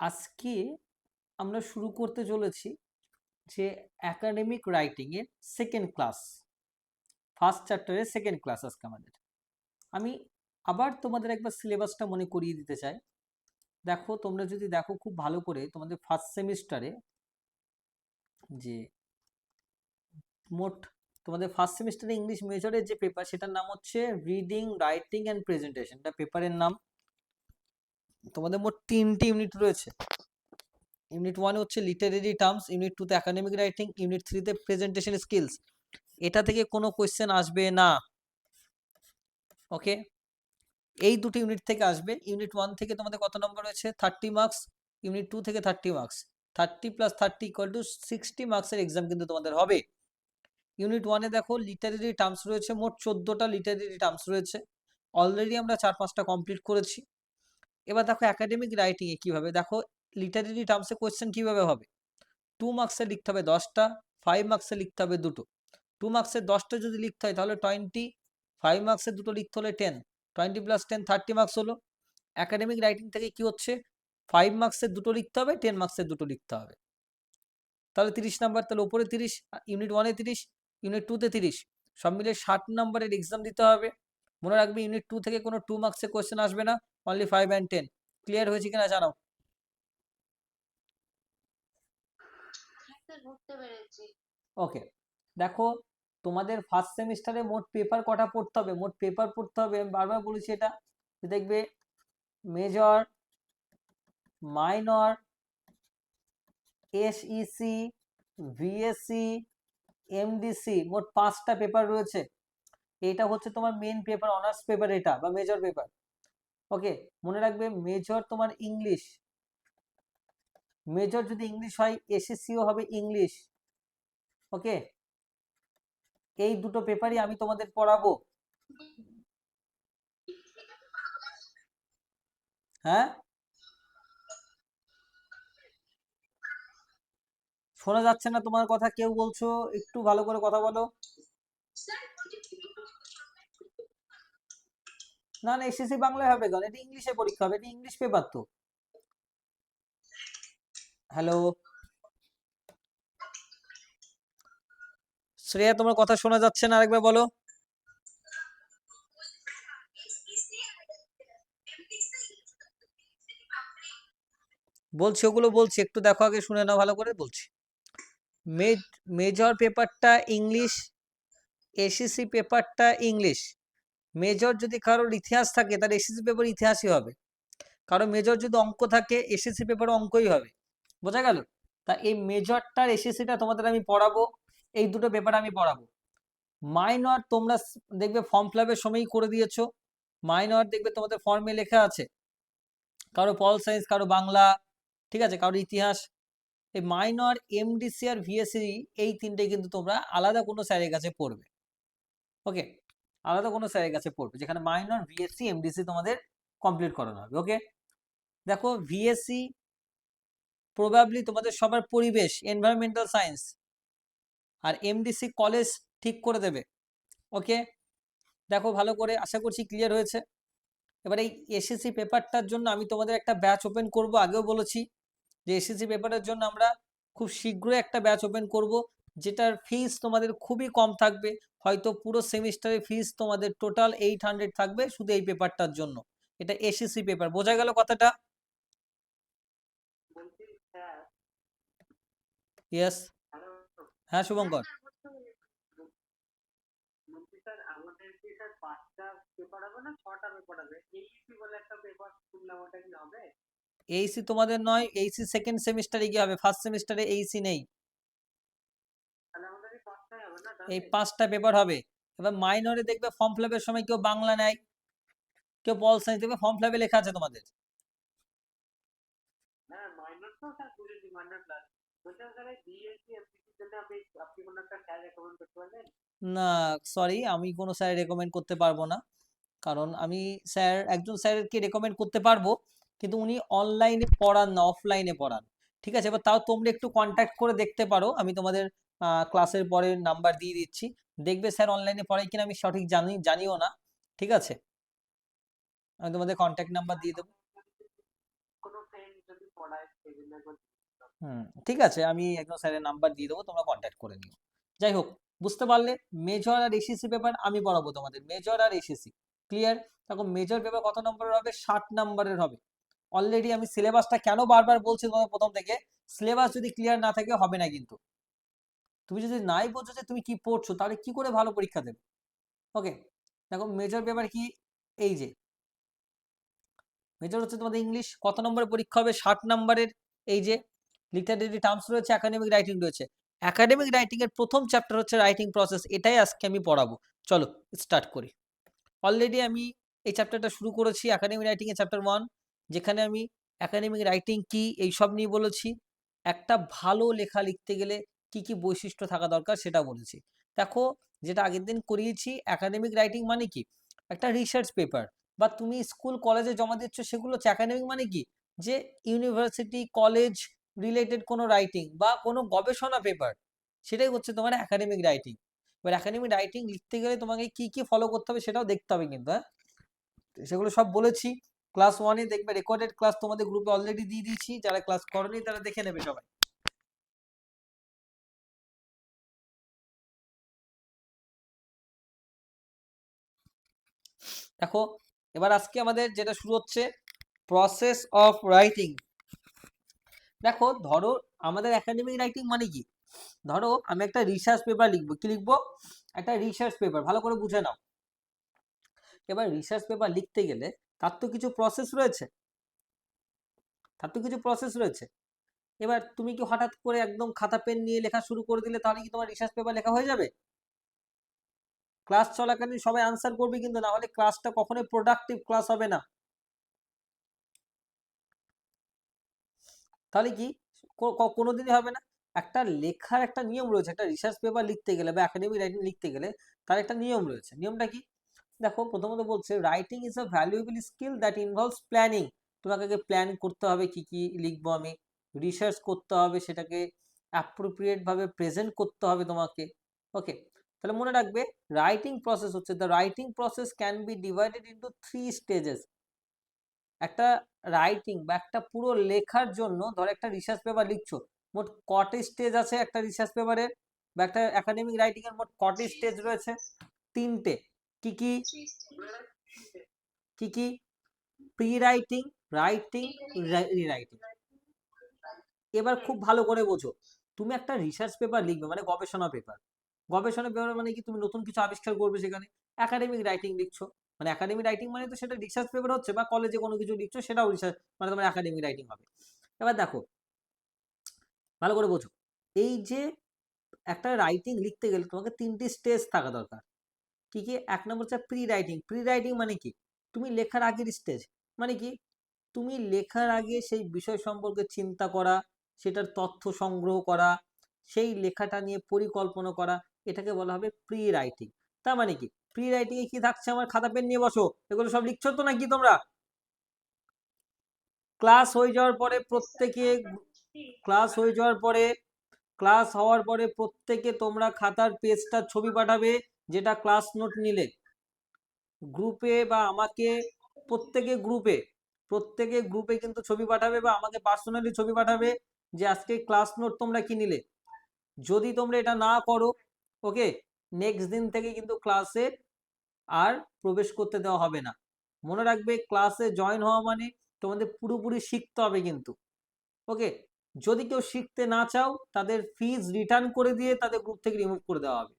আজকে আমরা শুরু করতে চলেছি যে একাডেমিক রাইটিং এর সেকেন্ড ক্লাস, ফার্স্ট চ্যাপ্টারের সেকেন্ড ক্লাস আজকে আমাদের। আমি আবার তোমাদের একবার সিলেবাসটা মনে করিয়ে দিতে চাই। দেখো, তোমরা যদি দেখো খুব ভালো করে, তোমাদের ফার্স্ট সেমিস্টারে যে মোট তোমাদের ফার্স্ট সেমিস্টারে ইংলিশ মেজরের যে পেপার, সেটার নাম হচ্ছে রিডিং, রাইটিং অ্যান্ড প্রেজেন্টেশন। এটা পেপারের নাম। তোমাদের মোট 3টি ইউনিট রয়েছে। ইউনিট 1 হচ্ছে লিটারেরি টার্মস, ইউনিট 2 তে একাডেমিক রাইটিং, ইউনিট 3 তে প্রেজেন্টেশন স্কিলস। এটা থেকে কোনো কোয়েশ্চেন আসবে না, ওকে? এই দুটো ইউনিট থেকে আসবে। ইউনিট 1 থেকে তোমাদের কত নম্বর রয়েছে? 30 মার্কস। ইউনিট 2 থেকে 30 মার্কস। 30 + 30 = 60 মার্কসের এক্সাম কিন্তু তোমাদের হবে। ইউনিট 1 এ দেখো লিটারেরি টার্মস রয়েছে, মোট 14টা লিটারেরি টার্মস রয়েছে। অলরেডি আমরা 4-5টা কমপ্লিট করেছি। এবার দেখো একাডেমিক রাইটিং এ কিভাবে, দেখো লিটারেরি টার্মসে কোয়েশ্চেন কিভাবে হবে। 2 মার্কসে লিখতে হবে 10টা, 5 মার্কসে লিখতে হবে দুটো। 2 মার্কসের 10টা যদি লিখতে হয় তাহলে 20, 5 মার্কসের দুটো লিখতে হলে 10, 20 + 10 30 মার্কস হলো। একাডেমিক রাইটিং থেকে কি হচ্ছে, 5 মার্কসের দুটো লিখতে হবে, 10 মার্কসের দুটো লিখতে হবে, তাহলে 30 নাম্বার। তাহলে উপরে 30, ইউনিট 1 এ 30, ইউনিট 2 তে 30, সব মিলে 60 নাম্বারের এক্সাম দিতে হবে। মনে রাখবে ইউনিট 2 থেকে কোনো 2 মার্কসের কোয়েশ্চেন আসবে না, অনলি 5 and 10। ক্লিয়ার হয়েছে কিনা জানাও। ওকে, দেখো তোমাদের ফার্স্ট সেমিস্টারে মোট পেপার কটা পড়তে হবে, মোট পেপার পড়তে হবে, আমি বারবার বলেছি এটা। দেখবে major, minor, SEC, VSC, MDC, মোট 5টা পেপার রয়েছে। এটা হচ্ছে তোমার মেন পেপার, অনার্স পেপার এটা, বা মেজর পেপার। ওকে, মনে রাখবে মেজর তোমার ইংলিশ, মেজর যদি ইংলিশ হয় এসএসসিও হবে ইংলিশ। ওকে, এই দুটো পেপারই আমি তোমাদের পড়াবো। হ্যাঁ, শোনা যাচ্ছে না তোমার কথা, কেউ বলছো একটু ভালো করে কথা বলো। না না, এসএসসি বাংলায় হবে কেন, এটা ইংলিশে পরীক্ষা হবে, এটা ইংলিশ পেপার তো। হ্যালো শ্রেয়া, তোমার কথা শোনা যাচ্ছে না, আরেকবার বলো। বলছি ওগুলো বলছি, একটু দেখো আগে, শুনে নাও ভালো করে বলছি। মেজর পেপারটা ইংলিশ, এসএসসি পেপারটা ইংলিশ। মেজর যদি কারোর ইতিহাস থাকে তাহলে এসএসসি পেপার ইতিহাসই হবে, কারণ মেজর যদি অঙ্ক থাকে এসএসসি পেপার অঙ্কই হবে। বোঝা গেল? তা এই মেজরটার এসএসসিটা তোমাদের আমি পড়াবো, এই দুটো পেপার আমি পড়াবো। মাইনর তোমরা দেখবে ফর্ম ফিল আপের সময়ই করে দিয়েছো। মাইনর দেখবে তোমাদের ফর্মে লেখা আছে, কারো পল সায়েন্স, কারো বাংলা, ঠিক আছে, কারো ইতিহাস। এই মাইনর, এমডিসি আর ভিএসসি, এই তিনটে কিন্তু তোমরা আলাদা কোনো স্যারের কাছে পড়বে। ওকে, আলাদা কোনো স্যারের কাছে পড়বে, যেখানে মাইনর, ভিএসসি, এমডিসি তোমাদের কমপ্লিট করানো হবে। ওকে, দেখো ভিএসসি প্রবাবলি তোমাদের সবার পরিবেশ, এনভায়রনমেন্টাল সায়েন্স, আর এমডিসি কলেজ ঠিক করে দেবে। ওকে, দেখো ভালো করে, আশা করছি ক্লিয়ার হয়েছে। এবার এই এসএসসি পেপারটার জন্য আমি তোমাদের একটা ব্যাচ ওপেন করব, আগেও বলেছি যে এসএসসি পেপারের জন্য আমরা খুব শীঘ্রই একটা ব্যাচ ওপেন করব, যেটার ফিস তোমাদের খুবই কম থাকবে। হয়তো পুরো সেমিস্টারের ফিস তোমাদের টোটাল 800 থাকবে শুধু এই পেপারটার জন্য। এটা এসএসসি পেপার, বোঝা গেল কথাটা? ইয়েস, হ্যাঁ শুভঙ্কর। এইসি তোমাদের নয়, এইসি সেকেন্ড সেমিস্টারে গিয়ে হবে, ফার্স্ট সেমিস্টারে এইসি নেই। এই 5টা পেপার হবে। এবার মাইনরে দেখবে ফর্ম ফিল আপের সময় কেউ বাংলা নেয়, কেউ পল সায়েন্স, দেখবে ফর্ম ফিল আপে লেখা আছে তোমাদের। না সরি, আমি কোনো স্যার রেকমেন্ড করতে পারবো না, কারণ আমি একজন স্যারকে রেকমেন্ড করতে পারবো, কিন্তু উনি অনলাইনে পড়ান না, অফলাইনে পড়ান। ঠিক আছে, এবার তাও তোমরা একটু কন্ট্যাক্ট করে দেখতে পারো, আমি তোমাদের ক্লাসের পরে নাম্বার দিয়ে দিচ্ছি। দেখবে স্যার অনলাইনে পড়ায় কিনা, আমি সঠিক জানিও না। ঠিক আছে, আমি তোমাদের কন্ট্যাক্ট নাম্বার দিয়ে দেবো। ঠিক আছে, আমি একদম স্যারের নাম্বার দিয়ে দেবো, তোমরা কন্ট্যাক্ট করে নিও। যাই হোক, বুঝতে পারলে মেজর আর এসিসি পেপার আমি পড়াবো তোমাদের, মেজর আর এসিসি। ক্লিয়ার? দেখো মেজর পেপার কত নম্বরের হবে? 60 নম্বরের হবে। অলরেডি আমি সিলেবাসটা কেন বারবার বলছি তোমার প্রথম থেকে, সিলেবাস যদি ক্লিয়ার না থাকে হবে না কিন্তু। তুমি যদি নাই বোঝো যে তুমি কি পড়ছো, তাহলে কি করে ভালো পরীক্ষা দেবে? ওকে, দেখো মেজর পেপার কি, এই যে মেজর হচ্ছে তোমাদের ইংলিশ। কত নম্বরের পরীক্ষা হবে? 60 নম্বরের। এই যে লিটারেরি টার্মস রয়েছে, একাডেমিক রাইটিং রয়েছে। একাডেমিক রাইটিং এর প্রথম চ্যাপ্টার হচ্ছে রাইটিং প্রসেস, এটাই আজকে আমি পড়াবো। চলো স্টার্ট করি। অলরেডি আমি এই চ্যাপ্টারটা শুরু করেছি, একাডেমিক রাইটিং এর চ্যাপ্টার 1, যেখানে আমি একাডেমিক রাইটিং কি এই সব নিয়ে বলেছি। একটা ভালো লেখা লিখতে গেলে কি কি বৈশিষ্ট্য থাকা দরকার সেটা বলেছি। দেখো, যেটা আগের দিন করিয়েছি, একাডেমিক রাইটিং মানে কি? একটা রিসার্চ পেপার, বা তুমি স্কুল কলেজে জমা দিচ্ছ সেগুলো হচ্ছে একাডেমিক। মানে কি? যে ইউনিভার্সিটি কলেজ রিলেটেড কোনো রাইটিং বা কোনো গবেষণা পেপার, সেটাই হচ্ছে তোমার একাডেমিক রাইটিং। এবার একাডেমিক রাইটিং লিখতে গেলে তোমাকে কি কি ফলো করতে হবে সেটাও দেখতে হবে কিন্তু, হ্যাঁ, সেগুলো সব বলেছি। ক্লাস 1-এ দেখবে রেকর্ডেড ক্লাস তোমাদের গ্রুপে অলরেডি দিয়ে দিয়েছি, যারা ক্লাস করনি তারা দেখে নেবে সবাই। দেখো, এবার আজকে আমাদের যেটা শুরু হচ্ছে প্রসেস অফ রাইটিং। দেখো, ধরো আমাদের একাডেমিক রাইটিং মানে কি? ধরো আমি একটা রিসার্চ পেপার লিখবো। কি লিখবো? একটা রিসার্চ পেপার, ভালো করে বুঝে নাও। এবার রিসার্চ পেপার লিখতে গেলে তার তো কিছু প্রসেস রয়েছে, এবার তুমি কি হঠাৎ করে একদম খাতা পেন নিয়ে লেখা শুরু করে দিলে তাহলে কি তোমার রিসার্চ পেপার লেখা হয়ে যাবে? ক্লাস চলাকালীন সবাই আনসার করবে কিন্তু, না হলে ক্লাসটা কখনোই প্রোডাক্টিভ ক্লাস হবে না। তাহলে কি কোনোদিনই হবে না। একটা লেখার একটা নিয়ম রয়েছে, একটা রিসার্চ পেপার লিখতে গেলে বা একাডেমিক রাইটিং লিখতে গেলে তার একটা নিয়ম রয়েছে। নিয়মটা কি? দেখো, প্রথমত বলছে writing is a valuable skill that involves planning. তোমাকে আগে প্ল্যান করতে হবে কি কি লিখবো আমি, রিসার্চ করতে হবে, সেটাকে অ্যাপ্রোপ্রিয়েট ভাবে প্রেজেন্ট করতে হবে তোমাকে। ওকে, তাহলে মনে রাখবে রাইটিং প্রসেস হচ্ছে, the writing process can be divided into 3 stages. একটা রাইটিং বা একটা পুরো লেখার জন্য, ধর একটা রিসার্চ পেপার লিখছো, মোট কটি স্টেজ আছে একটা রিসার্চ পেপারের? বা একটা একাডেমিক রাইটিং এর মোট কটি স্টেজ রয়েছে? 3টে। কি কি? কি কি? Pre writing, writing, rewriting. এবার খুব ভালো করে বোঝো, তুমি একটা রিসার্চ পেপার লিখবে মানে গবেষণা পেপার। গবেষণা পেপার মানে কি? তুমি নতুন কিছু আবিষ্কার করবে সেখানে। একাডেমিক রাইটিং লিখছো মানে একাডেমিক রাইটিং মানে তো সেটা রিসার্চ পেপার হচ্ছে, বা কলেজে কোনো কিছু লিখছো সেটাও রিসার্চ মানে তোমার একাডেমিক রাইটিং হবে। এবার দেখো, ভালো করে বোঝো, এই যে একটা রাইটিং লিখতে গেলে তোমাকে 3টি স্টেজ থাকা দরকার। কি কি? 1 নম্বর হচ্ছে প্রি রাইটিং। প্রি রাইটিং মানে কি? তুমি লেখার আগের স্টেজ। মানে কি? তুমি লেখার আগে সেই বিষয় সম্পর্কে চিন্তা করা, সেটার তথ্য সংগ্রহ করা, সেই লেখাটা নিয়ে পরিকল্পনা করা, এটাকে বলা হবে প্রি রাইটিং। তার মানে কি? প্রি রাইটিং এ কি থাকছে? আমার খাতা পেন নিয়ে বসো, এগুলো সব লিখছো তো নাকি তোমরা? ক্লাস হয়ে যাওয়ার পরে প্রত্যেকে, ক্লাস হয়ে যাওয়ার পরে, ক্লাস হওয়ার পরে প্রত্যেকে তোমরা খাতার পেজটা ছবি পাঠাবে, যেটা ক্লাস নোট নিলে গ্রুপে, বা আমাকে, প্রত্যেকে গ্রুপে কিন্তু ছবি পাঠাবে, বা আমাকে পার্সোনালি ছবি পাঠাবে যে আজকে ক্লাস নোট তোমরা কি নিলে। যদি তোমরা এটা না করো, ওকে, নেক্সট দিন থেকে কিন্তু ক্লাসে আর প্রবেশ করতে দেওয়া হবে না। মনে রাখবে, ক্লাসে জয়েন হওয়া মানে তোমাদের পুরোপুরি শিখতে হবে কিন্তু। ওকে, যদি কেউ শিখতে না চাও তাদের ফিজ রিটার্ন করে দিয়ে তাদের গ্রুপ থেকে রিমুভ করে দেওয়া হবে।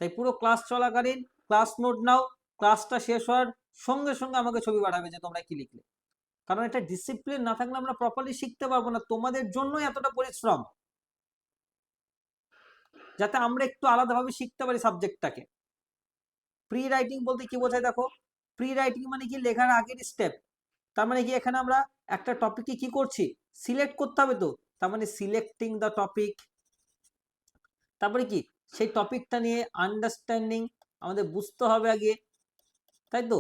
তাই পুরো ক্লাস চলাকালীন ক্লাস নোট নাও, ক্লাসটা শেষ হওয়ার সঙ্গে সঙ্গে আমাকে ছবি পাঠাবে যে তোমরা কি লিখলে। কারণ এটা ডিসিপ্লিন না থাকলে আমরা প্রপারলি শিখতে পারবো না। তোমাদের জন্যই এতটা পরিশ্রম, যাতে আমরা একটু আলাদাভাবে শিখতে পারি সাবজেক্টটাকে। প্রি রাইটিং বলতে কি বোঝায়? দেখো, প্রি রাইটিং মানে কি? লেখার আগের স্টেপ। তার মানে কি? এখানে আমরা একটা টপিককে কি করছি? সিলেক্ট করতে হবে তো, তার মানে সিলেক্টিং দ্য টপিক। তারপরে কি? সেই টপিকটা নিয়ে আন্ডারস্ট্যান্ডিং, আমাদের বুঝতে হবে আগে, তাই তো?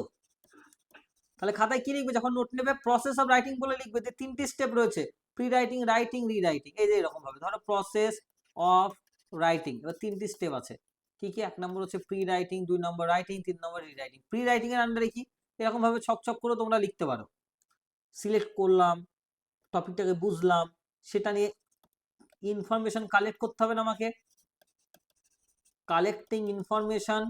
তাহলে খাতায় কি লিখবে যখন নোট নেবে? প্রসেস অফ রাইটিং বলে লিখবে, যে 3টি স্টেপ রয়েছে, প্রি রাইটিং, রাইটিং, রিরাইটিং। এই যে এরকম ভাবে ধরো প্রসেস অফ রাইটিং, এবার 3টি স্টেপ আছে। কি কি? 1 নম্বর হচ্ছে প্রি রাইটিং, 2 নম্বর রাইটিং, 3 নম্বর রিরাইটিং। প্রি রাইটিং এর আন্ডারে কি? এরকম ভাবে ছক করে তোমরা লিখতে পারো। সিলেক্ট করলাম, টপিকটাকে বুঝলাম, সেটা নিয়ে ইনফরমেশন কালেক্ট করতে হবে না আমাকে, কালেক্টিং ইনফরমেশন,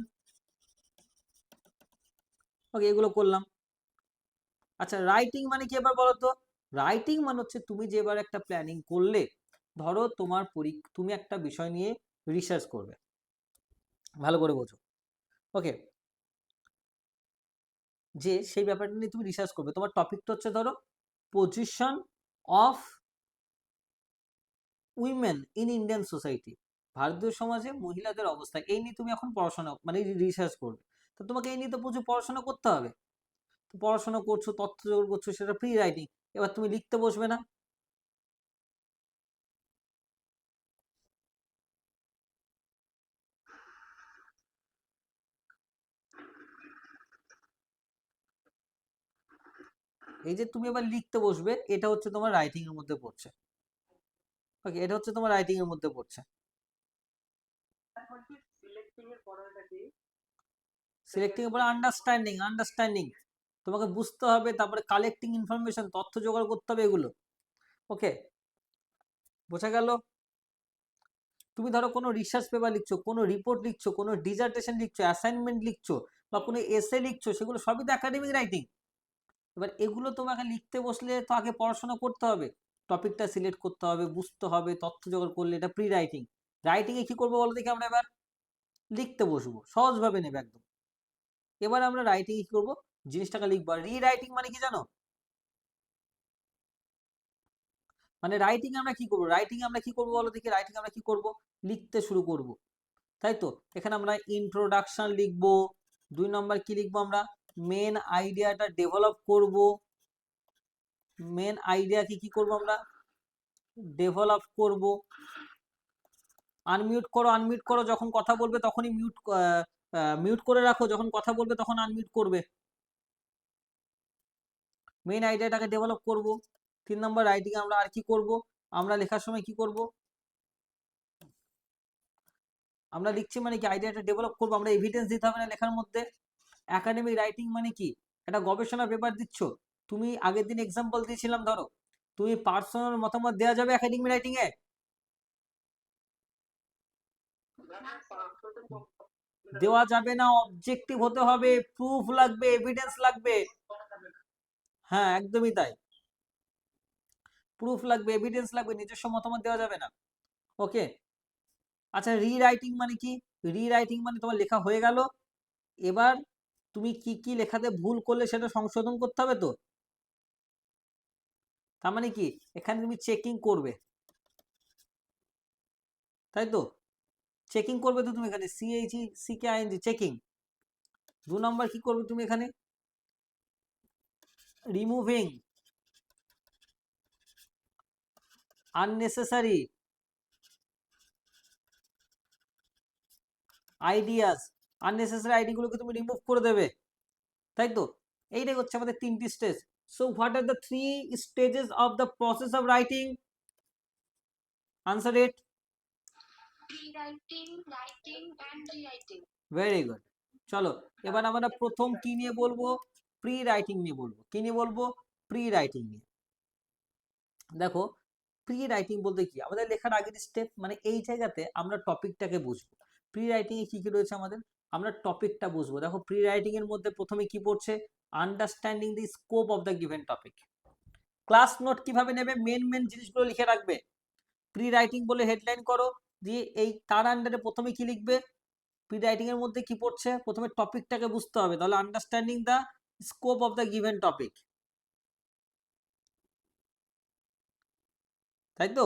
ওকে, এগুলো করলাম। আচ্ছা, রাইটিং মানে কি এবার বলো তো? রাইটিং মানে হচ্ছে তুমি যে এবার একটা প্ল্যানিং করলে, ধরো তোমার তুমি একটা বিষয় নিয়ে রিসার্চ করবে, ভালো করে বোঝো, ওকে, যে সেই ব্যাপারটা নিয়ে তুমি রিসার্চ করবে, তোমার টপিকটা হচ্ছে ধরো position of women in Indian society, ভারতীয় সমাজে মহিলাদের অবস্থা, এই নিয়ে তুমি এখন পড়াশোনা মানে রিসার্চ করবে। তো তোমাকে এই নিয়ে তো প্রচুর পড়াশোনা করতে হবে। তো পড়াশোনা করছো, তথ্য জোগাড় করছো, সেটা প্রি রাইটিং। এবার তুমি লিখতে বসবে না? এই যে তুমি এবার লিখতে বসবে, এটা হচ্ছে তোমার রাইটিং এর মধ্যে পড়ছে, ওকে, এটা হচ্ছে তোমার রাইটিং এর মধ্যে পড়ছে। সিলেক্টিং এর পরে আন্ডারস্ট্যান্ডিং, তোমাকে বুঝতে হবে, তারপরে কালেক্টিং ইনফরমেশন, তথ্য জোগাড় করতে হবে, এগুলো, ওকে, বোঝা গেল? তুমি ধরো কোনো রিসার্চ পেপার লিখছো, কোনো রিপোর্ট লিখছো, কোনো ডিজার্টেশন লিখছো, অ্যাসাইনমেন্ট লিখছো, বা কোনো এসে লিখছো, সেগুলো সবই তো একাডেমিক রাইটিং। এবার এগুলো তোমাকে লিখতে বসলে তো আগে পড়াশোনা করতে হবে, টপিকটা সিলেক্ট করতে হবে, বুঝতে হবে, তথ্য জোগাড় করলে, এটা প্রি রাইটিং। রাইটিং এ কি করবো বলো দেখি আমরা? এবার লিখতে বসবো, সহজভাবে নেবে একদম। এবার আমরা রাইটিং কি করবো, জিনিসটাকে লিখবো। রি রাইটিং মানে কি জানো? মানে রাইটিং আমরা কি করবো, রাইটিং আমরা কি করবো বলো দেখি? রাইটিং আমরা কি করবো, লিখতে শুরু করব, তাই তো? এখানে আমরা ইন্ট্রোডাকশন লিখবো, 2 নম্বর কি লিখবো আমরা, মেন আইডিয়াটা ডেভেলপ করব, মেন আইডিয়া কি করব আমরা, ডেভেলপ করব। আনমিউট করো, যখন কথা বলবে তখনই মিউট করে রাখো, যখন কথা বলবে তখন আনমিউট করবে। মেন আইডিয়াটাকে ডেভেলপ করব। 3 নম্বর রাইটিং আমরা আর কি করব, আমরা লেখার সময় কি করব, আমরা লিখছি মানে কি, আইডিয়াটা ডেভেলপ করবো, আমরা এভিডেন্স দিতে হবে না লেখার মধ্যে। একাডেমিক রাইটিং মানে কি, একটা গবেষণা পেপার দিচ্ছ, তুমি আগের দিন এক্সাম্পল দিয়েছিলাম, ধরো তুমি পার্সোনাল মতামত দেওয়া যাবে একাডেমিক রাইটিং এ? দেওয়া যাবে না, অবজেক্টিভ হতে হবে, প্রুফ লাগবে, এভিডেন্স লাগবে। হ্যাঁ, একদমই তাই, প্রুফ লাগবে, এভিডেন্স লাগবে, নিজস্ব মতামত দেওয়া যাবে না, ওকে। আচ্ছা, রিরাইটিং মানে কি? রিরাইটিং মানে তোমার লেখা হয়ে গেল, এবার তুমি কি কি লেখাতে ভুল করলে সেটা সংশোধন করতে হবে তো। তার মানে কি, এখানে তুমি চেকিং করবে, তাই তো? চেকিং করবে তো তুমি এখানে, CHECKING, চেকিং। 2 নম্বর কি করবে তুমি এখানে, রিমুভিং আননেসেসারি আইডিয়াস, আননেসেসারি আইডিগুলোকে তুমি রিমুভ করে দেবে, তাই তো? এইটাই হচ্ছে আমাদের 3টি stage. So what are the 3 stages of the process of writing? Answer it. Very good. চলো, এবার আমরা প্রথম কি নিয়ে বলবো, প্রি রাইটিং নিয়ে বলবো। কি নিয়ে বলবো? প্রি রাইটিং নিয়ে। দেখো, প্রি রাইটিং বলতে কি, আমাদের লেখার আগের স্টেপ, মানে এই জায়গাতে আমরা টপিকটাকে বুঝবো। প্রি রাইটিং এ কি কি রয়েছে আমাদের, আমরা টপিকটা বুঝবো। দেখো, প্রি রাইটিং এর মধ্যে প্রথমে কি পড়ছে, understanding the scope of the given topic. Class note কিভাবে নেবে, মেন জিনিসগুলো লিখে রাখবে। প্রি রাইটিং বলে হেডলাইন করো, দিয়ে এই তার আন্ডারে প্রথমে কি লিখবে, প্রি রাইটিং এর মধ্যে কি পড়ছে, প্রথমে টপিকটাকে বুঝতে হবে, তাহলে understanding the scope of the given topic, তাই তো?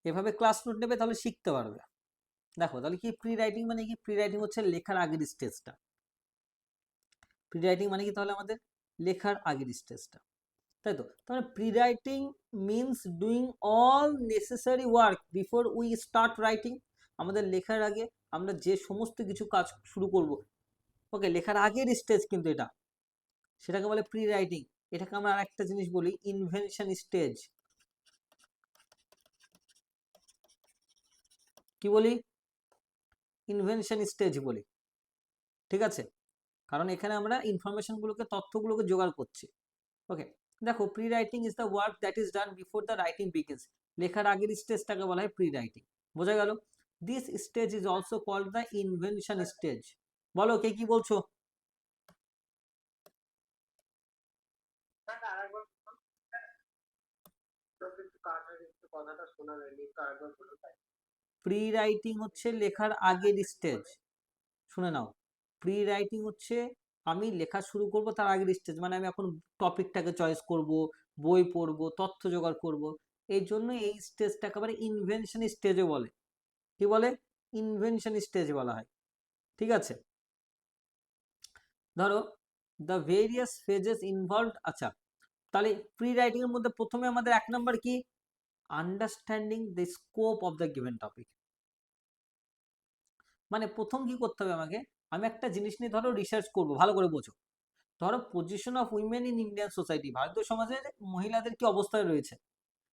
এভাবে ক্লাস নোট নেবে, তাহলে শিখতে পারবে। দেখো, তাহলে কি প্রি রাইটিং মানে কি, প্রি রাইটিং হচ্ছে লেখার আগের স্টেজটা। প্রি রাইটিং মানে কি তাহলে আমাদের লেখার আগের স্টেজটা, তাই তো? তাহলে pre writing means doing all necessary work before we start writing. আমাদের লেখার আগে আমরা যে সমস্ত কিছু কাজ শুরু করব, ওকে, লেখার আগের স্টেজ কিন্তু এটা, সেটাকে বলে প্রি রাইটিং। এটাকে আমরা আরেকটা জিনিস বলি, ইনভেনশন স্টেজ। কি বলি, ইনভেনশন স্টেজ বলি, ঠিক আছে, কারণ এখানে আমরা ইনফরমেশনগুলোকে, তথ্যগুলোকে জোগাড় করছি। ওকে, দেখো pre writing is the work that is done before the writing begins. লেখার আগের স্টেজটাকে বলা হয় প্রি রাইটিং, বোঝা গেল। This stage is also called the invention stage. বলো কে কি বলছো? প্রি রাইটিং হচ্ছে লেখার আগের স্টেজ, শুনে নাও। প্রি রাইটিং হচ্ছে আমি লেখা শুরু করব তার আগের স্টেজ, মানে আমি এখন টপিকটাকে চয়েস করব, বই পড়বো, তথ্য জোগাড় করব, এই জন্য এই স্টেজটা একেবারে ইনভেনশন স্টেজে বলে। কি বলে? ইনভেনশন স্টেজ বলা হয়, ঠিক আছে। ধরো দ্য ভেরিয়াস ফেজেস ইনভলভড, আচ্ছা তাহলে প্রি রাইটিং এর মধ্যে প্রথমে আমাদের 1 নাম্বার কি, understanding the scope of the given topic. মানে প্রথম কি করতে হবে আমাকে, আমি একটা জিনিস নিয়ে ধরো রিসার্চ করব, ভালো করে বোঝো। ধরো position of women in Indian society, ভারতীয় সমাজে মহিলাদের কি অবস্থায় রয়েছে,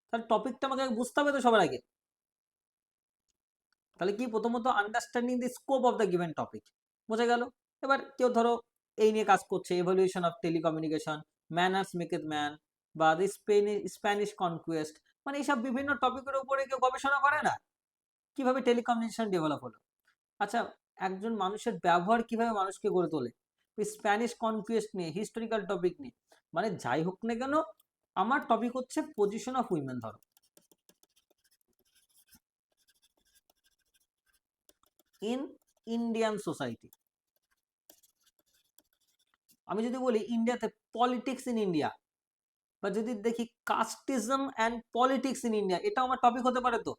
তাহলে টপিকটা আমাকে বুঝতে হবে তো সবার আগে। তাহলে কি, প্রথমত understanding the scope of the given topic, বোঝা গেল। এবার কেউ ধরো এই নিয়ে কাজ করছে, evolution of telecommunication, manners maketh man, বা দি স্প্যানিশ কনকুয়েস্ট, মানে এইসব বিভিন্ন টপিকের উপরে কেউ গবেষণা করে না, কিভাবে টেলিকমিউনিকেশন ডেভেলপ হলো। আচ্ছা, একজন মানুষের ব্যবহার কিভাবে মানুষকে গড়ে তোলে, স্প্যানিশ কনকুয়েস্ট নিয়ে, হিস্টোরিক্যাল টপিক নিয়ে, মানে যাই হোক না কেন আমার টপিক হচ্ছে পজিশন অফ উইমেন। ধরো ইন ইন্ডিয়ান সোসাইটি, আমি যদি বলি ইন্ডিয়াতে পলিটিক্স ইন ইন্ডিয়া, বা যদি দেখি casteism and politics in India, এটা আমার টপিক হতে পারে তো।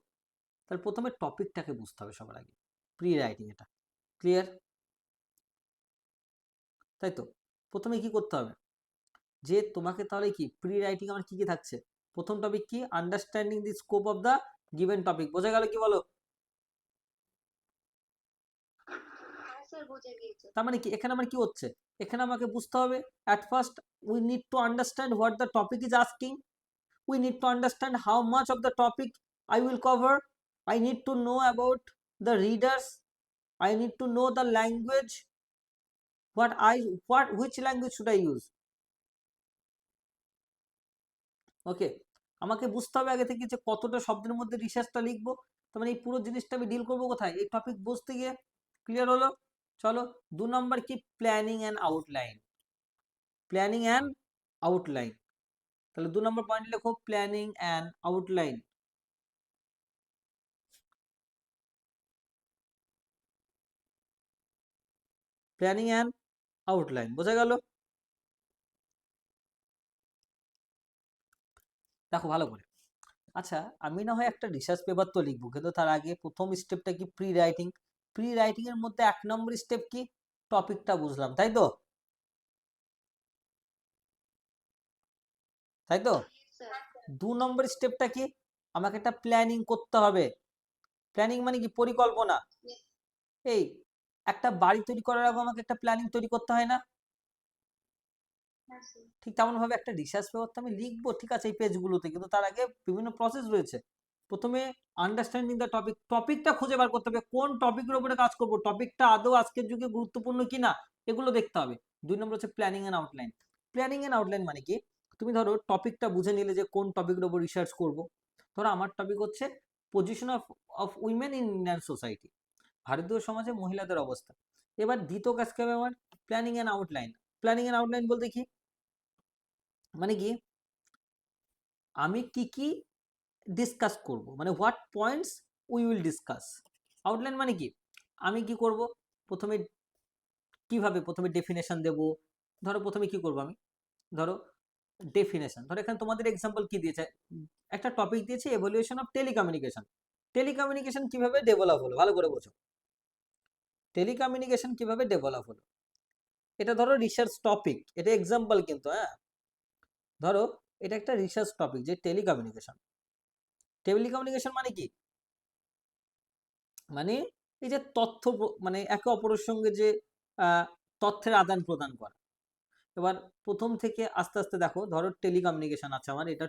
তাহলে প্রথমে টপিকটাকে বুঝতে হবে সবার আগে, প্রি রাইটিং এটা, ক্লিয়ার? তাই তো, প্রথমে কি করতে হবে, যে তোমাকে তাহলে কি প্রি রাইটিং আমার কি কি থাকছে, প্রথম টপিক কি, understanding the scope of the given topic, বোঝা গেল কি বলো? তার মানে কি, এখানে আমার কি হচ্ছে, এখানে আমাকে বুঝতে হবে at first we need to understand what the topic is asking, we need to understand how much of the topic I will cover, I need to know about the readers, I need to know the language, which language should I use, ওকে। আমাকে বুঝতে হবে আগে থেকে যে কতটা শব্দের মধ্যে রিসার্চটা লিখবো, তার মানে এই পুরো জিনিসটা আমি ডিল করবো কোথায়, এই টপিক বুঝতে গিয়ে, ক্লিয়ার হলো? চলো 2 নম্বর কি, planning and outline, planning and outline. তাহলে 2 নম্বর পয়েন্ট লেখো, planning and outline. Planning and outline, বোঝা গেল? দেখো ভালো করে, আচ্ছা আমি না হয় একটা রিসার্চ পেপার তো লিখবো, কিন্তু তার আগে প্রথম স্টেপটা কি, প্রি রাইটিং। প্রি রাইটিং এর মধ্যে 1 নম্বর স্টেপ কি, টপিকটা বুঝলাম, তাই তো, তাই তো। 2 নম্বর স্টেপটা কি, আমাকে একটা প্ল্যানিং করতে হবে। প্ল্যানিং মানে কি, পরিকল্পনা। এই একটা বাড়ি তৈরি করার আগে আমাকে একটা প্ল্যানিং তৈরি করতে হয় না? ঠিক তেমন ভাবে একটা রিসার্চ পেপার তো আমি লিখবো, ঠিক আছে, এই পেজগুলোতে, কিন্তু তার আগে বিভিন্ন প্রসেস রয়েছে। প্রথমে আন্ডারস্ট্যান্ডিং দ্য টপিক, টপিকটা খুঁজে বার করতে হবে, কোন টপিকের উপরে কাজ করব, টপিকটা আদৌ আজকের যুগে গুরুত্বপূর্ণ কিনা, এগুলো দেখতে হবে। 2 নম্বর হচ্ছে planning and outline. Planning and outline মানে কি, তুমি ধরো টপিকটা বুঝে নিলে যে কোন টপিকের উপর রিসার্চ করব। ধরো আমার টপিক হচ্ছে position of of women in Indian society, ভারতীয় সমাজে মহিলাদের অবস্থা। এবার দ্বিতীয় কাজ কি হবে আমার, planning and outline. Planning and outline বলতে কি, মানে কি, আমি কি কি ডিসকাস করব, মানে what points we will discuss. Outline মানে কি, আমি কি করব, প্রথমে কিভাবে, প্রথমে ডেফিনেশন দেব। ধরো প্রথমে কি করব আমি, ধরো ডেফিনেশন, ধরো এখানে তোমাদের এক্সাম্পল কি দিয়েছে, একটা টপিক দিয়েছে এভলিউশন অফ টেলিকমিউনিকেশন। টেলিকমিউনিকেশন কিভাবে ডেভেলপ হলো, ভালো করে বোঝো, টেলিকমিউনিকেশন কিভাবে ডেভেলপ হলো, এটা ধরো রিসার্চ টপিক, এটা এক্সাম্পল কিন্তু, হ্যাঁ ধরো এটা একটা রিসার্চ টপিক যে টেলিকমিউনিকেশন। টেলিকমিউনিকেশন মানে কি, মানে এই যে তথ্য মানে একে অপরের সঙ্গে যে তথ্যের আদান প্রদান করা। এবার প্রথম থেকে আস্তে আস্তে দেখো, ধরো টেলিকমিউনিকেশন আছে আমার, এটা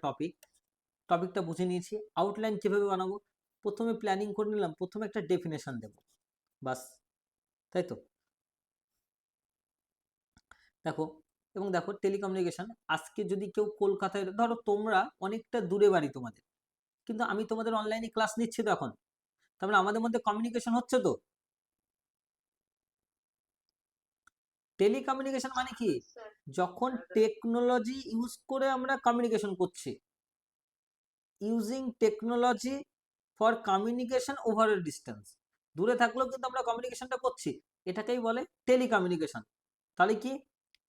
টপিকটা বুঝে নিয়েছি। আউটলাইন কিভাবে বানাবো, প্রথমে প্ল্যানিং করে নিলাম, প্রথমে একটা ডেফিনেশন দেব, বাস, তাই তো। দেখো, এবং দেখো টেলিকমিউনিকেশন, আজকে যদি কেউ কলকাতায়, ধরো তোমরা অনেকটা দূরে বাড়ি তোমাদের, কিন্তু আমি তোমাদের অনলাইনে ক্লাস নিচ্ছি তো এখন, তার মানে আমাদের মধ্যে কমিউনিকেশন হচ্ছে তো। টেলিকমিউনিকেশন মানে কি? যখন টেকনোলজি ইউজ করে আমরা কমিউনিকেশন করছি, using technology for communication over a distance, দূরে থাকলেও কিন্তু আমরা কমিউনিকেশনটা করছি, এটাকেই বলে টেলিকমিউনিকেশন। তাহলে কি,